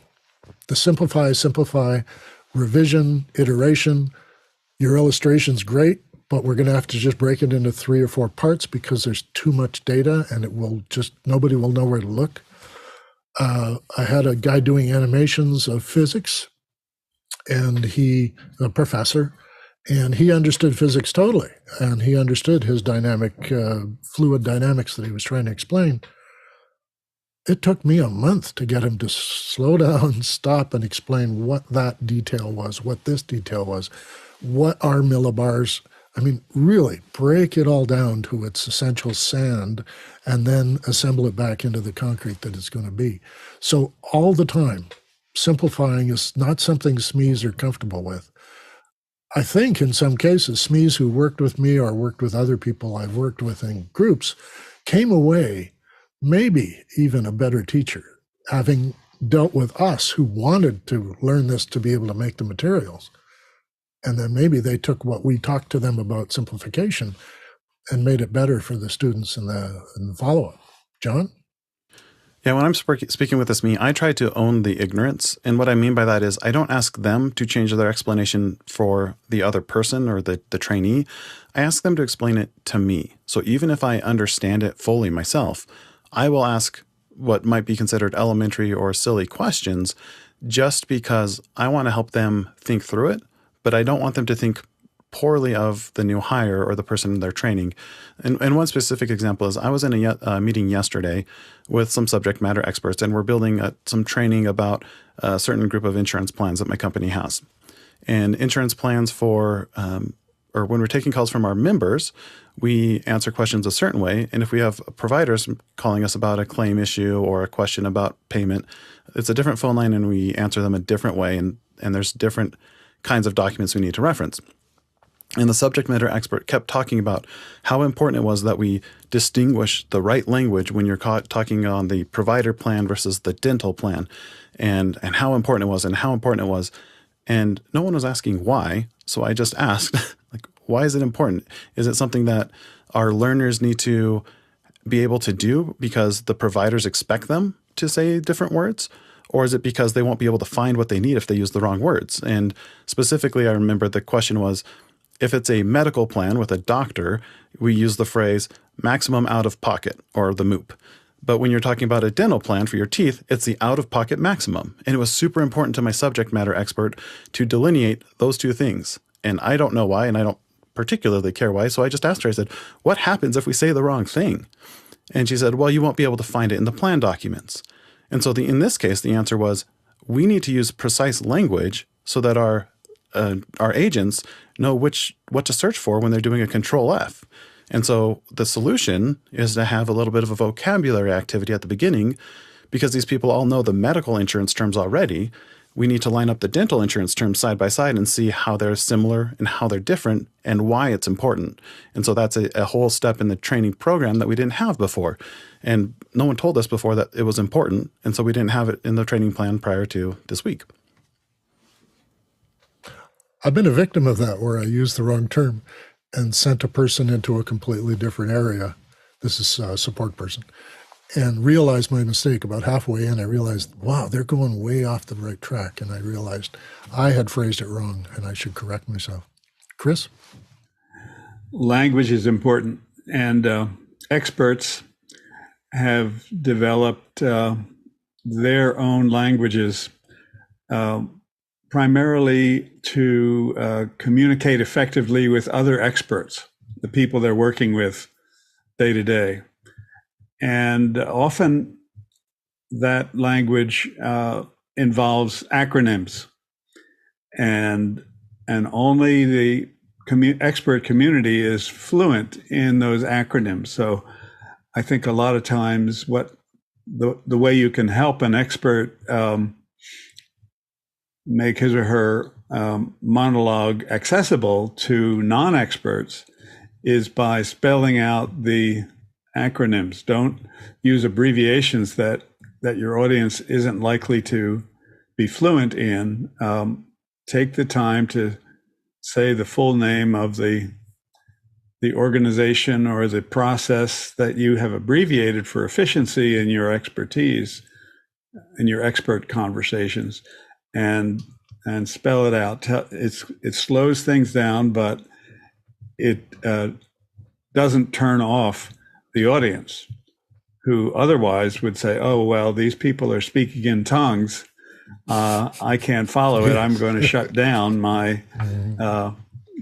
The simplify, revision, iteration. Your illustration's great, but we're going to have to just break it into 3 or 4 parts because there's too much data and it will just, nobody will know where to look. I had a guy doing animations of physics, and a professor, and he understood physics totally. And he understood his dynamic, fluid dynamics that he was trying to explain. It took me a month to get him to slow down, stop, and explain what that detail was, what this detail was, what are millibars. I mean, really break it all down to its essential sand and then assemble it back into the concrete that it's going to be. So all the time, simplifying is not something SMEs are comfortable with. I think in some cases, SMEs who worked with me or worked with other people I've worked with in groups came away maybe even a better teacher, having dealt with us who wanted to learn this to be able to make the materials. And then maybe they took what we talked to them about simplification and made it better for the students in the follow-up. John? Yeah, when I'm speaking with SME, I try to own the ignorance. And what I mean by that is I don't ask them to change their explanation for the other person or the trainee. I ask them to explain it to me. So even if I understand it fully myself, I will ask what might be considered elementary or silly questions just because I want to help them think through it, but I don't want them to think poorly of the new hire or the person they're training. And one specific example is I was in a meeting yesterday with some subject matter experts, and we're building some training about a certain group of insurance plans that my company has. And insurance plans for, or when we're taking calls from our members, we answer questions a certain way. And if we have providers calling us about a claim issue or a question about payment, it's a different phone line and we answer them a different way. And there's different kinds of documents we need to reference. And the subject matter expert kept talking about how important it was that we distinguish the right language when you're talking on the provider plan versus the dental plan, and how important it was and how important it was. And no one was asking why. So I just asked, like, why is it important? Is it something that our learners need to be able to do because the providers expect them to say different words? Or is it because they won't be able to find what they need if they use the wrong words? And specifically, I remember the question was, if it's a medical plan with a doctor, we use the phrase maximum out of pocket, or the MOOP. But when you're talking about a dental plan for your teeth, it's the out-of-pocket maximum. And it was super important to my subject matter expert to delineate those two things. And I don't know why, and I don't particularly care why. So I just asked her, I said, what happens if we say the wrong thing? And she said, well, you won't be able to find it in the plan documents. And so in this case, the answer was, we need to use precise language so that our agents know what to search for when they're doing a Control F. And so the solution is to have a little bit of a vocabulary activity at the beginning, because these people all know the medical insurance terms already. We need to line up the dental insurance terms side by side and see how they're similar and how they're different and why it's important. And so that's a whole step in the training program that we didn't have before. And no one told us before that it was important. And so we didn't have it in the training plan prior to this week. I've been a victim of that, where I used the wrong term and sent a person into a completely different area. This is a support person. And realized my mistake. About halfway in, I realized, wow, they're going way off the right track. And I realized I had phrased it wrong and I should correct myself. Chris? Language is important. And experts have developed their own languages primarily to communicate effectively with other experts, the people they're working with day to day. And often that language involves acronyms, and only the expert community is fluent in those acronyms. So I think a lot of times what the way you can help an expert make his or her monologue accessible to non-experts is by spelling out the acronyms. Don't use abbreviations that your audience isn't likely to be fluent in. Take the time to say the full name of the organization or the process that you have abbreviated for efficiency in your expertise, in your expert conversations, and spell it out. It slows things down, but it doesn't turn off the audience, who otherwise would say, oh, well, these people are speaking in tongues. I can't follow it. I'm going to shut down my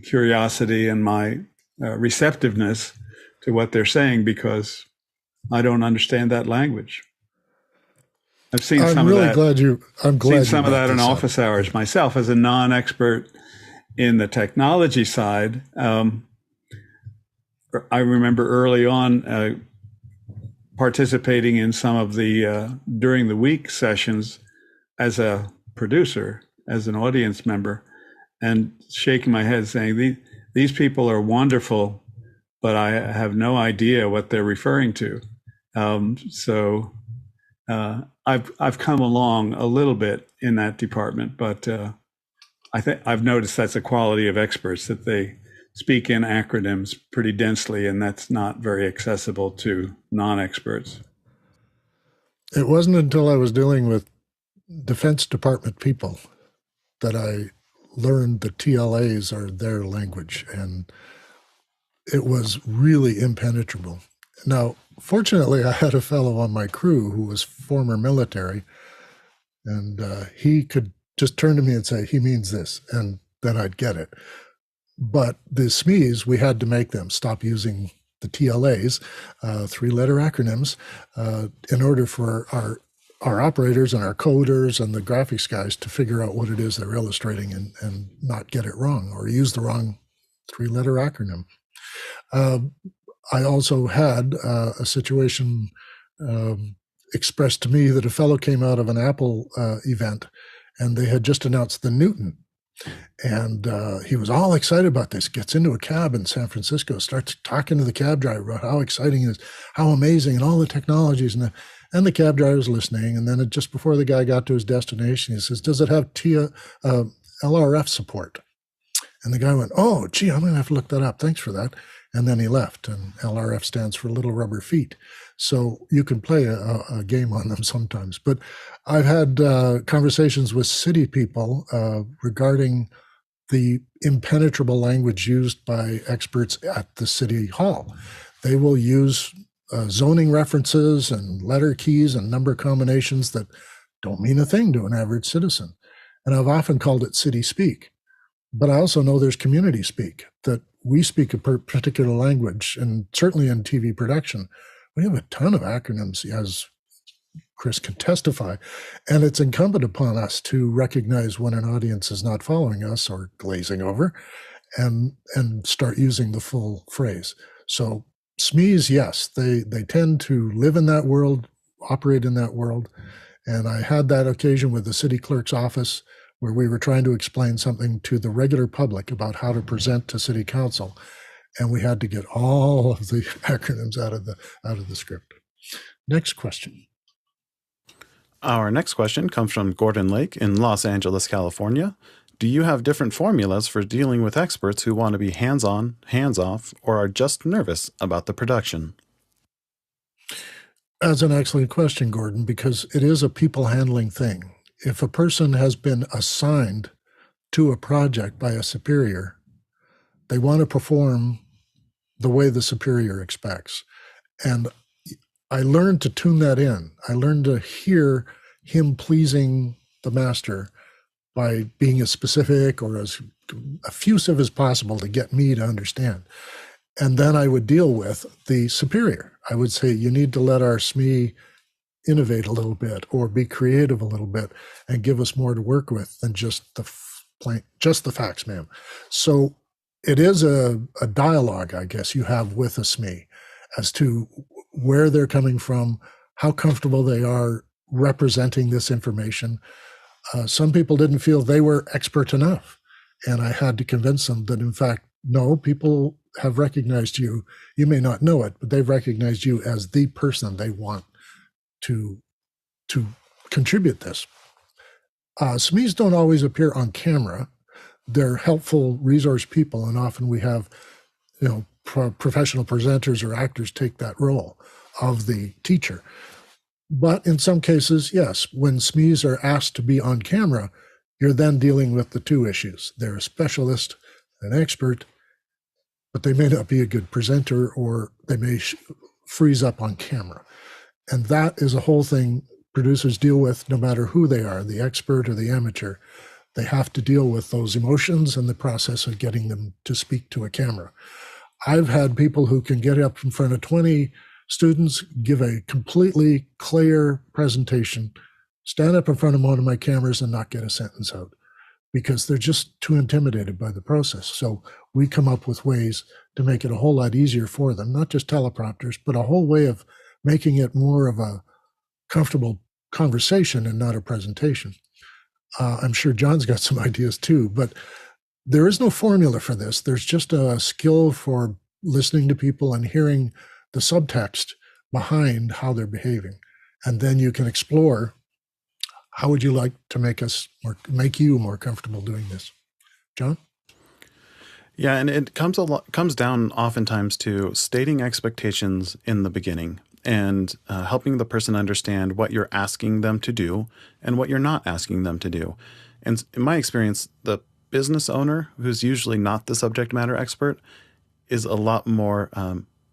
curiosity and my receptiveness to what they're saying because I don't understand that language. I've seen some of that. I'm glad seen some of that in office hours myself as a non-expert in the technology side. I remember early on participating in some of the during the week sessions as a producer, as an audience member, and shaking my head saying, these people are wonderful, but I have no idea what they're referring to. So I've come along a little bit in that department, but I think I've noticed that's a quality of experts, that they speak in acronyms pretty densely, and that's not very accessible to non-experts. It wasn't until I was dealing with Defense Department people that I learned the TLAs are their language, and it was really impenetrable. Now, fortunately, I had a fellow on my crew who was former military, and he could just turn to me and say, he means this, and then I'd get it. But the SMEs, we had to make them stop using the TLAs, three-letter acronyms, in order for our operators and our coders and the graphics guys to figure out what it is they're illustrating and not get it wrong or use the wrong three-letter acronym. I also had a situation expressed to me that a fellow came out of an Apple event, and they had just announced the Newton. And he was all excited about this, gets into a cab in San Francisco, starts talking to the cab driver about how exciting it is, how amazing, and all the technologies. And the cab driver's listening. And then just before the guy got to his destination, he says, does it have LRF support? And the guy went, oh, gee, I'm going to have to look that up. Thanks for that. And then he left. And LRF stands for Little Rubber Feet. So you can play a game on them sometimes. But I've had conversations with city people regarding the impenetrable language used by experts at the city hall. They will use zoning references and letter keys and number combinations that don't mean a thing to an average citizen. And I've often called it city speak. But I also know there's community speak, that we speak a particular language, and certainly in TV production, we have a ton of acronyms, as Chris can testify, and it's incumbent upon us to recognize when an audience is not following us or glazing over and start using the full phrase. So SMEs, yes, they tend to live in that world, operate in that world, and I had that occasion with the city clerk's office where we were trying to explain something to the regular public about how to present to city council, and we had to get all of the acronyms out of the script. Next question. Our next question comes from Gordon Lake in Los Angeles, California. Do you have different formulas for dealing with experts who want to be hands-on, hands-off, or are just nervous about the production? That's an excellent question, Gordon, because it is a people handling thing. If a person has been assigned to a project by a superior, they want to perform the way the superior expects. And I learned to tune that in. I learned to hear him pleasing the master by being as specific or as effusive as possible to get me to understand. And then I would deal with the superior. I would say, you need to let our SME innovate a little bit or be creative a little bit and give us more to work with than just the facts, ma'am. So it is a dialogue, I guess, you have with a SME as to where they're coming from, how comfortable they are representing this information. Some people didn't feel they were expert enough, and I had to convince them that, in fact, no, people have recognized you. You may not know it, but they've recognized you as the person they want to contribute this. SMEs don't always appear on camera. They're helpful resource people, and often we have, professional presenters or actors take that role of the teacher. But in some cases, yes, when SMEs are asked to be on camera, you're then dealing with the two issues. They're a specialist, an expert, but they may not be a good presenter, or they may freeze up on camera. And that is a whole thing producers deal with no matter who they are, the expert or the amateur. They have to deal with those emotions and the process of getting them to speak to a camera. I've had people who can get up in front of 20 students, give a completely clear presentation, stand up in front of one of my cameras and not get a sentence out because they're just too intimidated by the process. So we come up with ways to make it a whole lot easier for them, not just teleprompters, but a whole way of making it more of a comfortable conversation and not a presentation. I'm sure John's got some ideas too, but there is no formula for this. There's just a skill for listening to people and hearing the subtext behind how they're behaving. And then you can explore, how would you like to make you more comfortable doing this? John? Yeah, and it comes down oftentimes to stating expectations in the beginning and helping the person understand what you're asking them to do and what you're not asking them to do. And in my experience, the business owner, who's usually not the subject matter expert, is a lot more,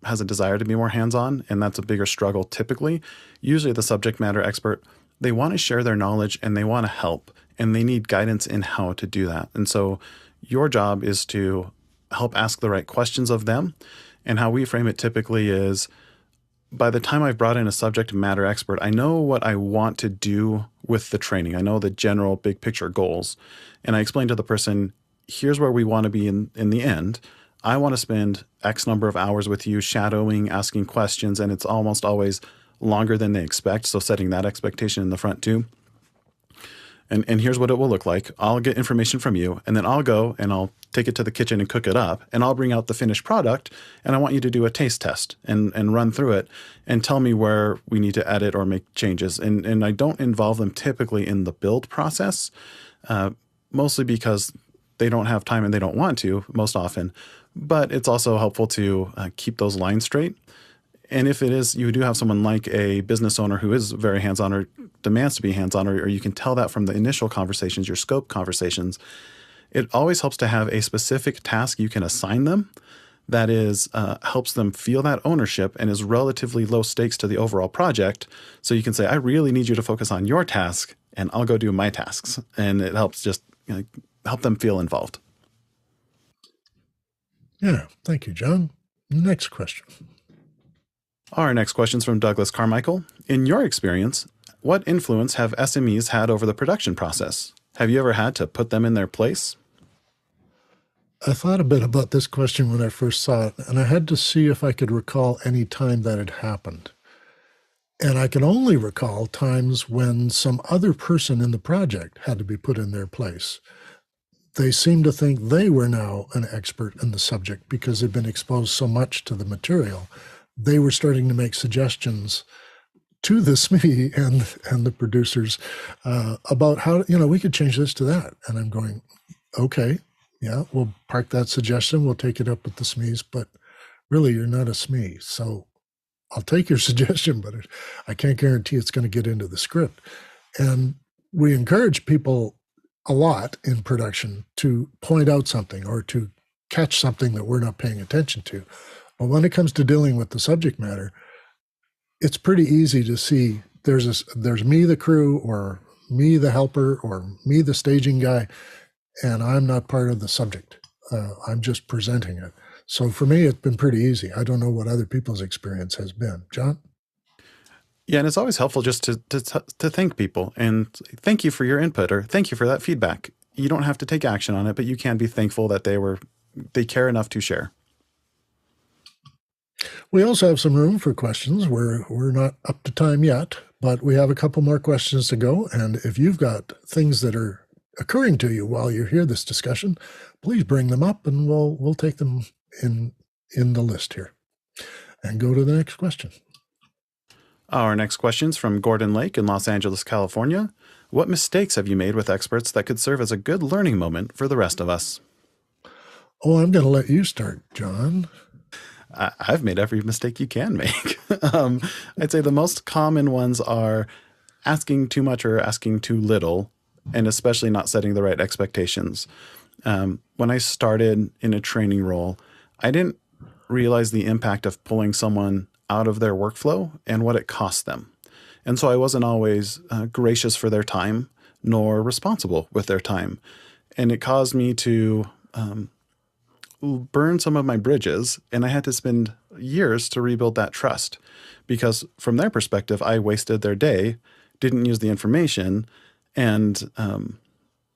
has a desire to be more hands-on, and that's a bigger struggle typically. Usually the subject matter expert, they want to share their knowledge and they want to help, and they need guidance in how to do that. And so your job is to help ask the right questions of them. And how we frame it typically is, by the time I've brought in a subject matter expert, I know what I want to do with the training. I know the general big picture goals. And I explain to the person, here's where we want to be in the end. I want to spend X number of hours with you shadowing, asking questions, and it's almost always longer than they expect. So setting that expectation in the front too. And here's what it will look like. I'll get information from you, and then I'll go and I'll take it to the kitchen and cook it up, and I'll bring out the finished product, and I want you to do a taste test and run through it and tell me where we need to edit or make changes. And I don't involve them typically in the build process, mostly because they don't have time and they don't want to most often. But it's also helpful to keep those lines straight. And if it is, you do have someone like a business owner who is very hands-on or demands to be hands-on, or you can tell that from the initial conversations, your scope conversations, it always helps to have a specific task you can assign them that is helps them feel that ownership and is relatively low stakes to the overall project. So you can say, I really need you to focus on your task, and I'll go do my tasks. And it helps just help them feel involved. Yeah, thank you, John. Next question. Our next question is from Douglas Carmichael. In your experience, what influence have SMEs had over the production process? Have you ever had to put them in their place? I thought a bit about this question when I first saw it, and I had to see if I could recall any time that had happened. And I can only recall times when some other person in the project had to be put in their place. They seemed to think they were now an expert in the subject because they'd been exposed so much to the material. They were starting to make suggestions to the SME and the producers about how, we could change this to that. And I'm going, okay, yeah, we'll park that suggestion. We'll take it up with the SMEs, but really you're not a SME. So I'll take your suggestion, but I can't guarantee it's going to get into the script. And we encourage people a lot in production to point out something or to catch something that we're not paying attention to. But when it comes to dealing with the subject matter, it's pretty easy to see there's me, the crew, or me the helper or me the staging guy, and I'm not part of the subject. I'm just presenting it. So for me, it's been pretty easy. I don't know what other people's experience has been. John? Yeah, and it's always helpful just to thank people and thank you for your input or thank you for that feedback. You don't have to take action on it, but you can be thankful that they care enough to share. We also have some room for questions. We're not up to time yet, but we have a couple more questions to go. And if you've got things that are occurring to you while you hear this discussion, please bring them up and we'll take them in the list here. And go to the next question. Our next question is from Gordon Lake in Los Angeles, California. What mistakes have you made with experts that could serve as a good learning moment for the rest of us? Oh, I'm going to let you start, John. I've made every mistake you can make. I'd say the most common ones are asking too much or asking too little, and especially not setting the right expectations. When I started in a training role, I didn't realize the impact of pulling someone out of their workflow and what it cost them. And so I wasn't always gracious for their time, nor responsible with their time. And it caused me to burn some of my bridges, and I had to spend years to rebuild that trust. Because from their perspective, I wasted their day, didn't use the information, and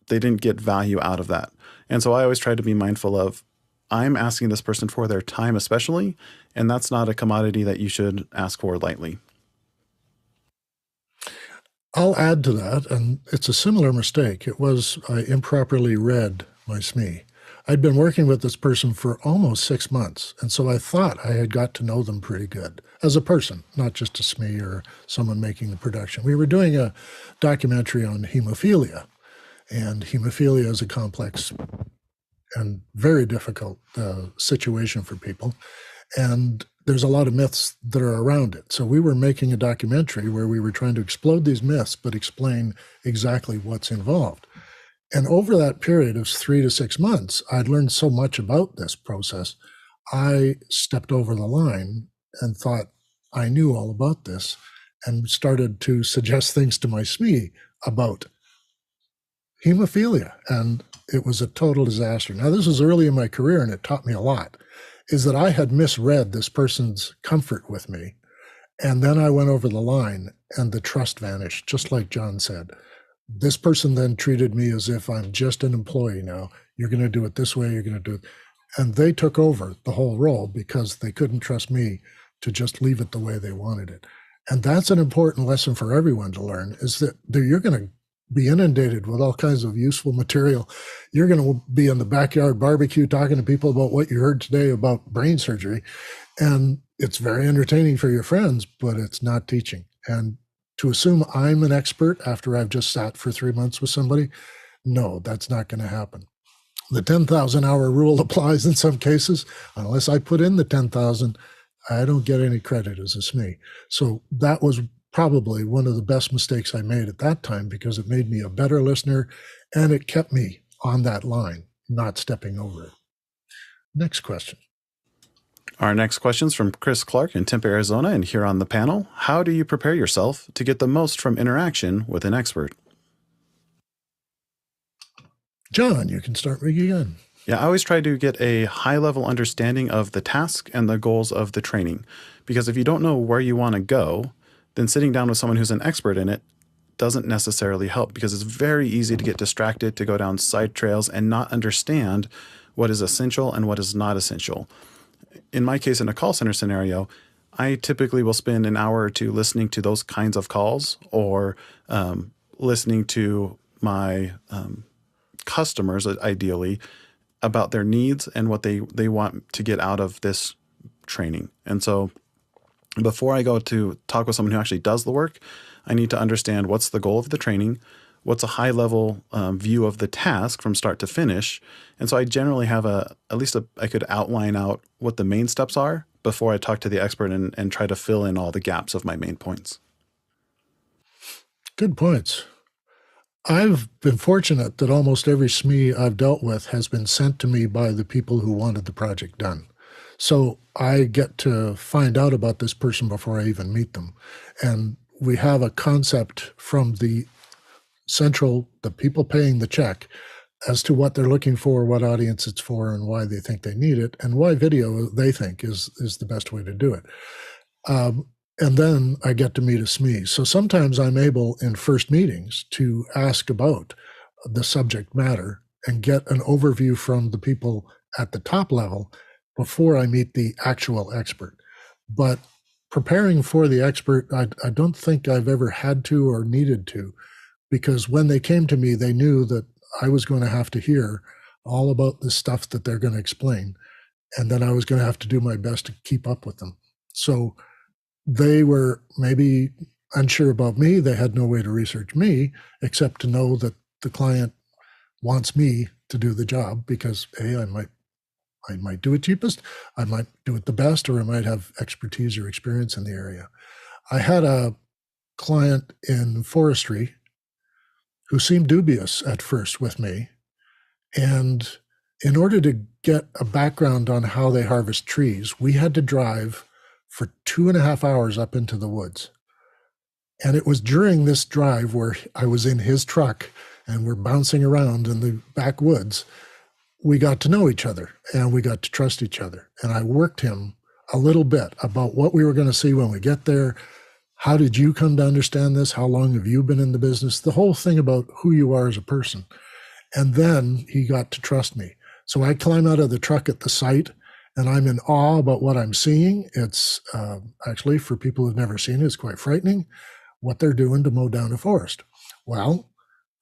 they didn't get value out of that. And so I always try to be mindful of, I'm asking this person for their time especially, and that's not a commodity that you should ask for lightly. I'll add to that, and it's a similar mistake. It was I improperly read my SME. I'd been working with this person for almost 6 months, and so I thought I had got to know them pretty good as a person, not just a SME or someone making the production. We were doing a documentary on hemophilia, and hemophilia is a complex and very difficult situation for people. And there's a lot of myths that are around it. So we were making a documentary where we were trying to explode these myths, but explain exactly what's involved. And over that period of 3 to 6 months, I'd learned so much about this process. I stepped over the line and thought I knew all about this and started to suggest things to my SME about hemophilia. And it was a total disaster. Now, this was early in my career, and it taught me a lot, is that I had misread this person's comfort with me. And then I went over the line and the trust vanished, just like John said. This person then treated me as if I'm just an employee now. You're going to do it this way, you're going to do it. And they took over the whole role because they couldn't trust me to just leave it the way they wanted it. And that's an important lesson for everyone to learn, is that you're going to be inundated with all kinds of useful material. You're going to be in the backyard barbecue talking to people about what you heard today about brain surgery. And it's very entertaining for your friends, but it's not teaching. And to assume I'm an expert after I've just sat for 3 months with somebody, no, that's not going to happen. The 10,000 hour rule applies in some cases. Unless I put in the 10,000, I don't get any credit as a SME. So that was probably one of the best mistakes I made at that time, because it made me a better listener and it kept me on that line, not stepping over it. Next question. Our next question is from Chris Clark in Tempe, Arizona, and here on the panel, how do you prepare yourself to get the most from interaction with an expert? John, you can start again. Yeah, I always try to get a high-level understanding of the task and the goals of the training, because if you don't know where you want to go, then sitting down with someone who's an expert in it doesn't necessarily help, because it's very easy to get distracted, to go down side trails and not understand what is essential and what is not essential. In my case, in a call center scenario, I typically will spend an hour or two listening to those kinds of calls, or listening to my customers, ideally, about their needs and what they want to get out of this training. And so before I go to talk with someone who actually does the work, I need to understand what's the goal of the training, what's a high-level view of the task from start to finish. And so I generally have I could outline out what the main steps are before I talk to the expert and try to fill in all the gaps of my main points. Good points. I've been fortunate that almost every SME I've dealt with has been sent to me by the people who wanted the project done. So I get to find out about this person before I even meet them. And we have a concept from the central, the people paying the check, as to what they're looking for, what audience it's for, and why they think they need it, and why video they think is the best way to do it. And then I get to meet a SME. So sometimes I'm able in first meetings to ask about the subject matter and get an overview from the people at the top level before I meet the actual expert. But preparing for the expert, I don't think I've ever had to or needed to, because when they came to me, they knew that I was going to have to hear all about the stuff that they're going to explain, and then I was going to have to do my best to keep up with them. So they were maybe unsure about me. They had no way to research me except to know that the client wants me to do the job because I might do it cheapest, I might do it the best, or I might have expertise or experience in the area. I had a client in forestry who seemed dubious at first with me. And in order to get a background on how they harvest trees, we had to drive for 2.5 hours up into the woods. And it was during this drive where I was in his truck and we're bouncing around in the backwoods, we got to know each other and we got to trust each other. And I worked him a little bit about what we were going to see when we get there. How did you come to understand this? How long have you been in the business? The whole thing about who you are as a person. And then he got to trust me. So I climb out of the truck at the site and I'm in awe about what I'm seeing. It's actually, for people who've never seen it, it's quite frightening what they're doing to mow down a forest. Well,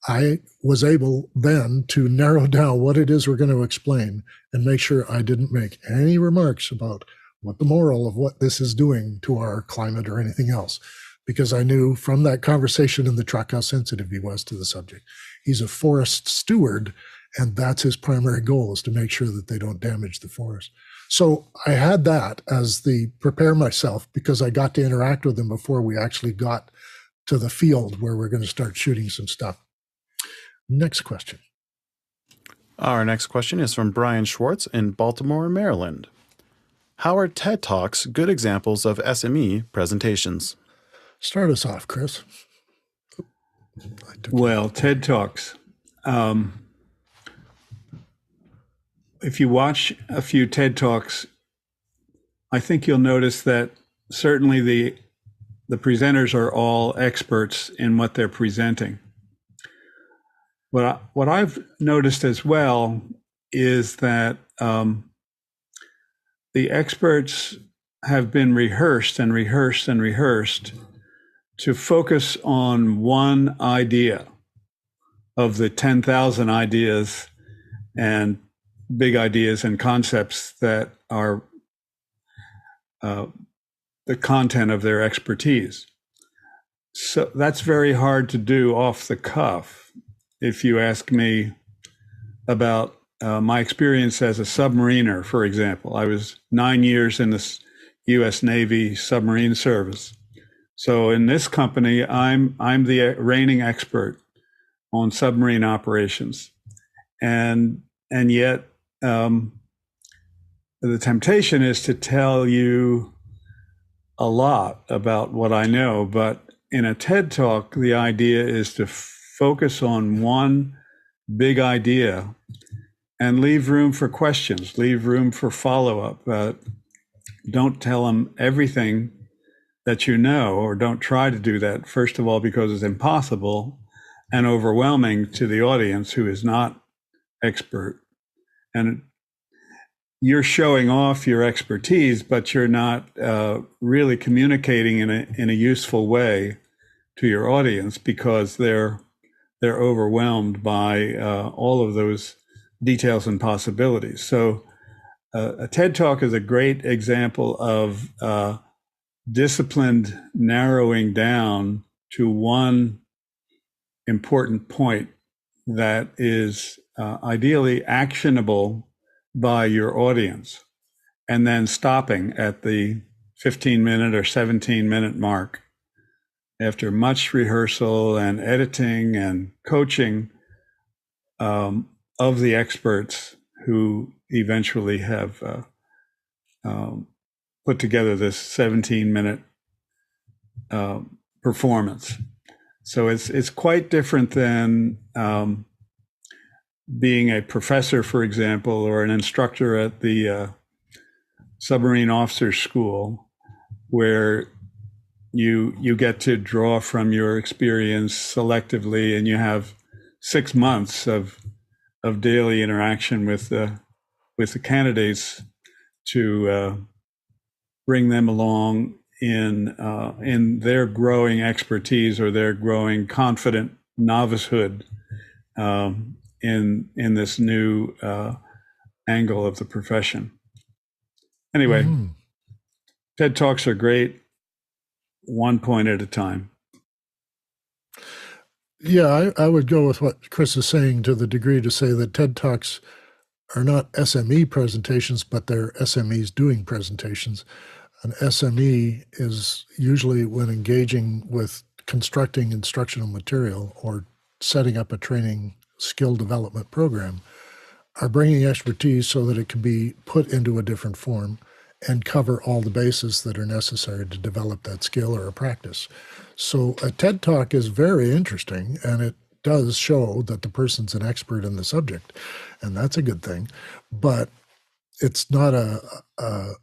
I was able then to narrow down what it is we're going to explain and make sure I didn't make any remarks about what the moral of what this is doing to our climate or anything else, because I knew from that conversation in the truck how sensitive he was to the subject. He's a forest steward, and that's his primary goal, is to make sure that they don't damage the forest. So I had that as the prepare myself, because I got to interact with him before we actually got to the field where we're going to start shooting some stuff. Next question. Our next question is from Brian Schwartz in Baltimore, Maryland. How are TED Talks good examples of SME presentations? Start us off, Chris. Well, TED Talks. If you watch a few TED Talks, I think you'll notice that certainly the presenters are all experts in what they're presenting. What I've noticed as well is that the experts have been rehearsed and rehearsed and rehearsed to focus on one idea of the 10,000 ideas and big ideas and concepts that are the content of their expertise. So that's very hard to do off the cuff. If you ask me about my experience as a submariner, for example, I was 9 years in the U.S. Navy submarine service. So in this company, I'm the reigning expert on submarine operations, and yet the temptation is to tell you a lot about what I know. But in a TED Talk, the idea is to focus on one big idea and leave room for questions, leave room for follow-up. Don't tell them everything that you know, or don't try to do that, first of all, because it's impossible and overwhelming to the audience who is not expert. And you're showing off your expertise, but you're not really communicating in a useful way to your audience, because they're overwhelmed by all of those details and possibilities. So a TED Talk is a great example of disciplined narrowing down to one important point that is ideally actionable by your audience, and then stopping at the 15-minute or 17-minute mark after much rehearsal and editing and coaching of the experts who eventually have put together this 17-minute performance. So it's quite different than being a professor, for example, or an instructor at the submarine officers school, where you get to draw from your experience selectively, and you have 6 months of daily interaction with the candidates to bring them along in their growing expertise or their growing confident novicehood in this new angle of the profession. Anyway, TED Talks are great, one point at a time. Yeah, I would go with what Chris is saying to the degree to say that TED Talks are not SME presentations, but they're SMEs doing presentations. An SME is usually when engaging with constructing instructional material or setting up a training skill development program, are bringing expertise so that it can be put into a different form and cover all the bases that are necessary to develop that skill or a practice. So a TED Talk is very interesting, and it does show that the person's an expert in the subject, and that's a good thing. But it's not a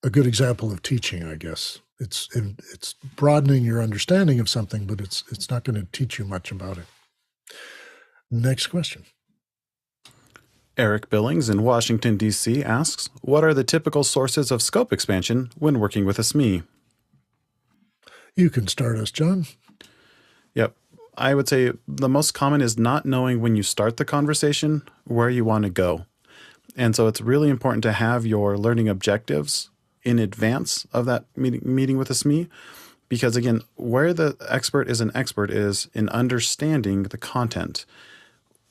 good example of teaching, I guess. It's broadening your understanding of something, but it's not going to teach you much about it. Next question. Eric Billings in Washington, D.C. asks, what are the typical sources of scope expansion when working with a SME? You can start us, John. Yep. I would say the most common is not knowing when you start the conversation where you want to go. And so it's really important to have your learning objectives in advance of that meeting with a SME, because again, where the expert is an expert is in understanding the content.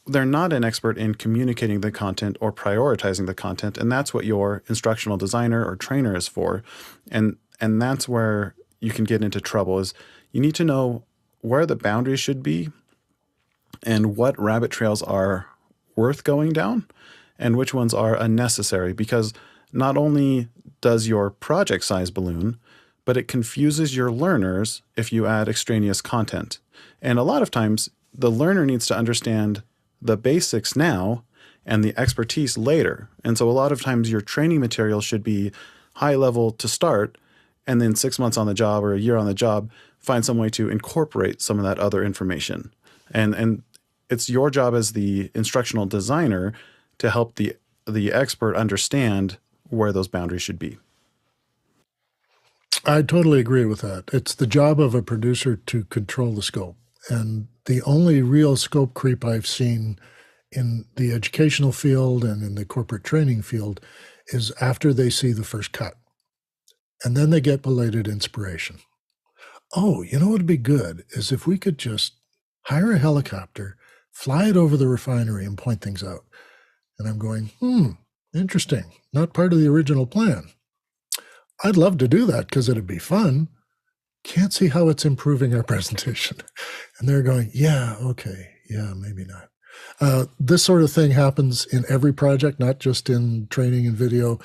They're not an expert in communicating the content or prioritizing the content, and that's what your instructional designer or trainer is for. And that's where you can get into trouble, is you need to know where the boundaries should be and what rabbit trails are worth going down and which ones are unnecessary, because not only does your project size balloon, but it confuses your learners if you add extraneous content. And a lot of times the learner needs to understand the basics now and the expertise later. And so a lot of times your training material should be high level to start, and then 6 months on the job or a year on the job, find some way to incorporate some of that other information. And it's your job as the instructional designer to help the expert understand where those boundaries should be. I totally agree with that. It's the job of a producer to control the scope. And the only real scope creep I've seen in the educational field and in the corporate training field is after they see the first cut. And then they get belated inspiration. Oh, you know what would be good is if we could just hire a helicopter, fly it over the refinery and point things out. And I'm going, interesting. Not part of the original plan. I'd love to do that because it'd be fun. Can't see how it's improving our presentation. And they're going, yeah, okay, yeah, maybe not. This sort of thing happens in every project, not just in training and video.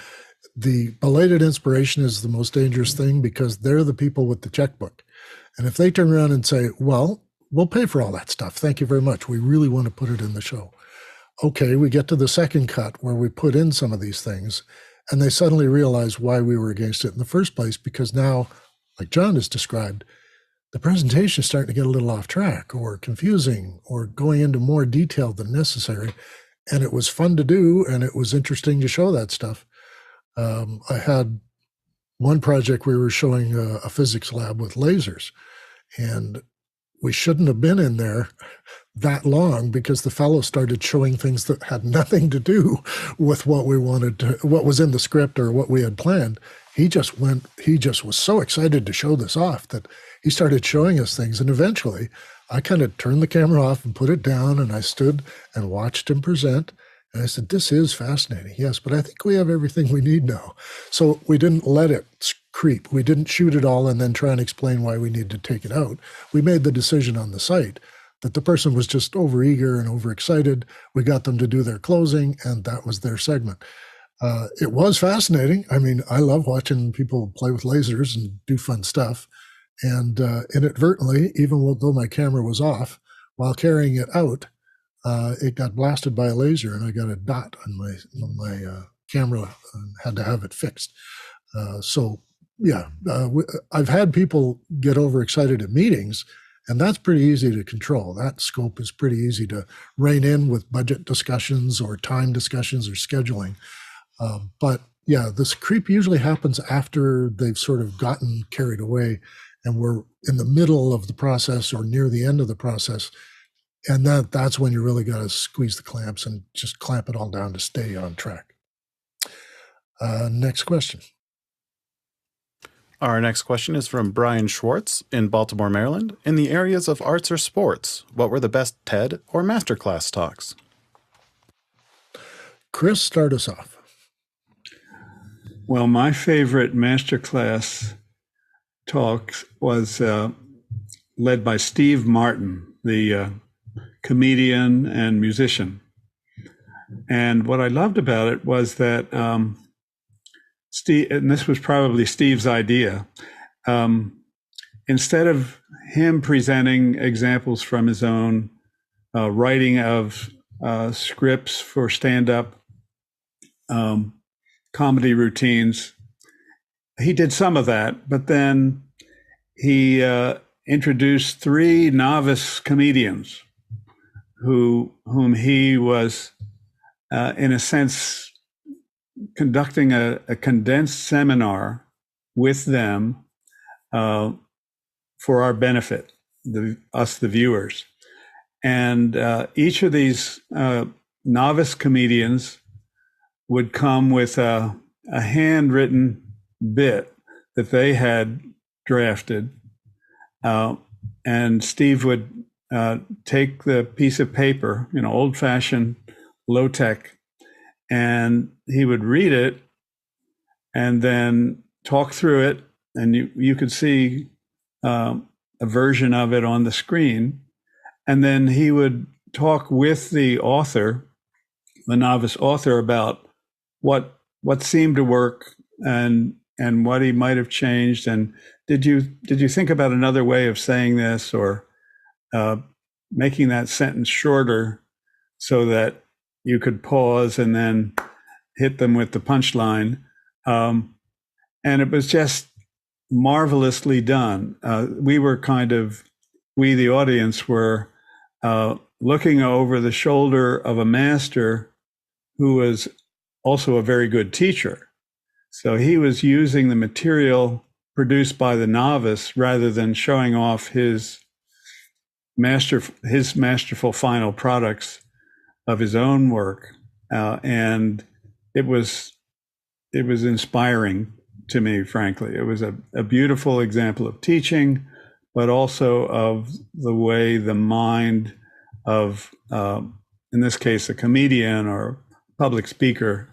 The belated inspiration is the most dangerous thing because they're the people with the checkbook. And if they turn around and say, well, we'll pay for all that stuff. Thank you very much. We really want to put it in the show. Okay, we get to the second cut where we put in some of these things, and they suddenly realize why we were against it in the first place, because now, like John has described, the presentation is starting to get a little off track or confusing or going into more detail than necessary. And it was fun to do, and it was interesting to show that stuff. I had one project we were showing a physics lab with lasers, and we shouldn't have been in there that long because the fellow started showing things that had nothing to do with what we wanted to, what was in the script or what we had planned. He just was so excited to show this off that he started showing us things. And eventually I kind of turned the camera off and put it down, and I stood and watched him present. And I said, this is fascinating. Yes, but I think we have everything we need now. So we didn't let it creep. We didn't shoot it all and then try and explain why we need to take it out. We made the decision on the site that the person was just overeager and overexcited. We got them to do their closing, and that was their segment. It was fascinating. I mean, I love watching people play with lasers and do fun stuff. And inadvertently, even though my camera was off, while carrying it out, it got blasted by a laser, and I got a dot on my camera and had to have it fixed. I've had people get overexcited at meetings, and that's pretty easy to control. That scope is pretty easy to rein in with budget discussions or time discussions or scheduling. But yeah, this creep usually happens after they've sort of gotten carried away and we're in the middle of the process or near the end of the process. And that's when you really got to squeeze the clamps and just clamp it all down to stay on track. Next question. Our next question is from Brian Schwartz in Baltimore, Maryland. In the areas of arts or sports, what were the best TED or Masterclass talks? Chris, start us off. Well, my favorite Masterclass talk was led by Steve Martin, the comedian and musician. And what I loved about it was that Steve, and this was probably Steve's idea, instead of him presenting examples from his own writing of scripts for stand-up comedy routines, he did some of that, but then he introduced 3 novice comedians whom he was, in a sense, conducting a condensed seminar with them for our benefit, us, the viewers. And each of these novice comedians would come with a handwritten bit that they had drafted. And Steve would take the piece of paper, old-fashioned, low-tech, and he would read it and then talk through it. And you could see a version of it on the screen. And then he would talk with the author, the novice author, about what seemed to work and what he might have changed. And did you think about another way of saying this, or making that sentence shorter so that you could pause and then hit them with the punchline? And it was just marvelously done. We, the audience, were looking over the shoulder of a master who was also a very good teacher. So he was using the material produced by the novice rather than showing off his masterful final products of his own work. And it was inspiring to me, frankly. It was a beautiful example of teaching, but also of the way the mind of, in this case, a comedian or public speaker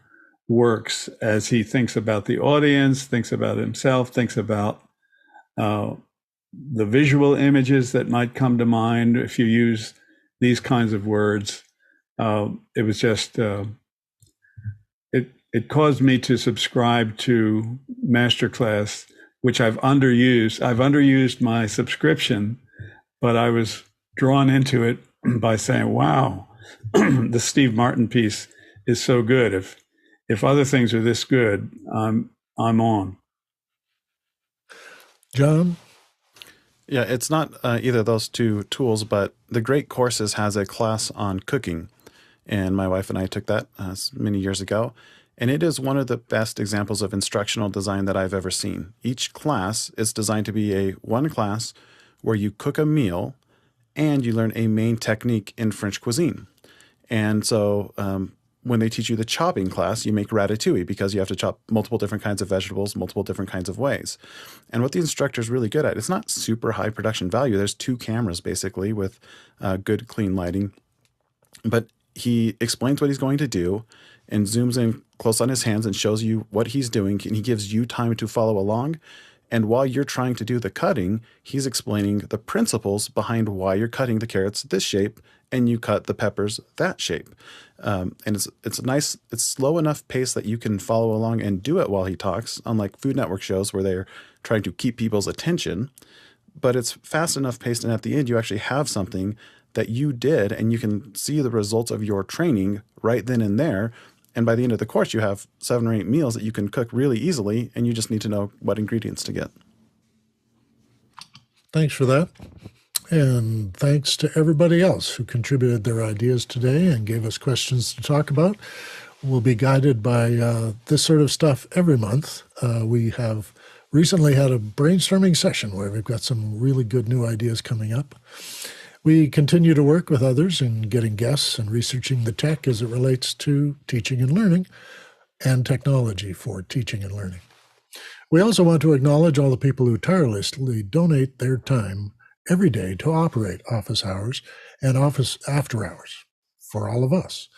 works as he thinks about the audience, thinks about himself, thinks about the visual images that might come to mind if you use these kinds of words. It was just, it caused me to subscribe to Masterclass, which I've underused. I've underused my subscription, but I was drawn into it by saying, wow, the Steve Martin piece is so good. If other things are this good, I'm on. John? Yeah, it's not either of those two tools, but the Great Courses has a class on cooking. And my wife and I took that many years ago. And it is one of the best examples of instructional design that I've ever seen. Each class is designed to be one class where you cook a meal and you learn a main technique in French cuisine. And so when they teach you the chopping class, you make ratatouille because you have to chop multiple different kinds of vegetables, multiple different kinds of ways. And what the instructor is really good at, it's not super high production value. There's 2 cameras basically with good, clean lighting. But he explains what he's going to do and zooms in close on his hands and shows you what he's doing. And he gives you time to follow along. And while you're trying to do the cutting, he's explaining the principles behind why you're cutting the carrots this shape and you cut the peppers that shape. And it's nice, it's slow enough pace that you can follow along and do it while he talks, unlike Food Network shows where they're trying to keep people's attention. but it's fast enough paced, and at the end you actually have something that you did, and you can see the results of your training right then and there. And by the end of the course, you have 7 or 8 meals that you can cook really easily, and you just need to know what ingredients to get. Thanks for that. And thanks to everybody else who contributed their ideas today and gave us questions to talk about. We'll be guided by this sort of stuff every month. We have recently had a brainstorming session where we've got some really good new ideas coming up. We continue to work with others in getting guests and researching the tech as it relates to teaching and learning and technology for teaching and learning. We also want to acknowledge all the people who tirelessly donate their time every day to operate office hours and office after hours for all of us.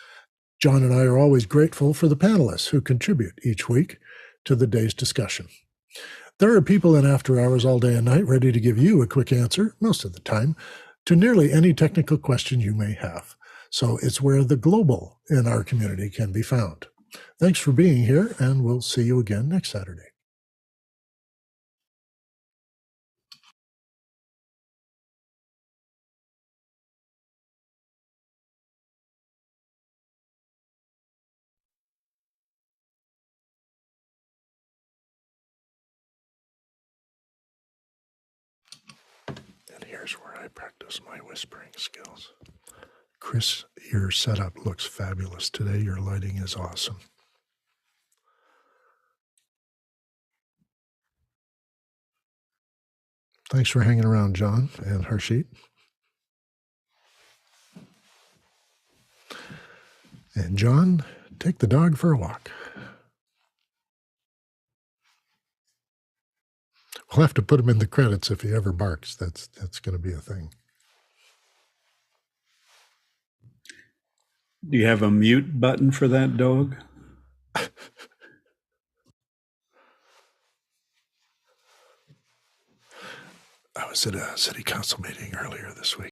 John and I are always grateful for the panelists who contribute each week to the day's discussion. There are people in after hours all day and night ready to give you a quick answer, most of the time, to nearly any technical question you may have. So it's where the global in our community can be found. Thanks for being here, and we'll see you again next Saturday. And here's where I practice my whispering skills. Chris, your setup looks fabulous today. Your lighting is awesome. Thanks for hanging around, John and Harshit. And John, take the dog for a walk. We'll have to put him in the credits if he ever barks. That's going to be a thing. Do you have a mute button for that dog? I was at a city council meeting earlier this week.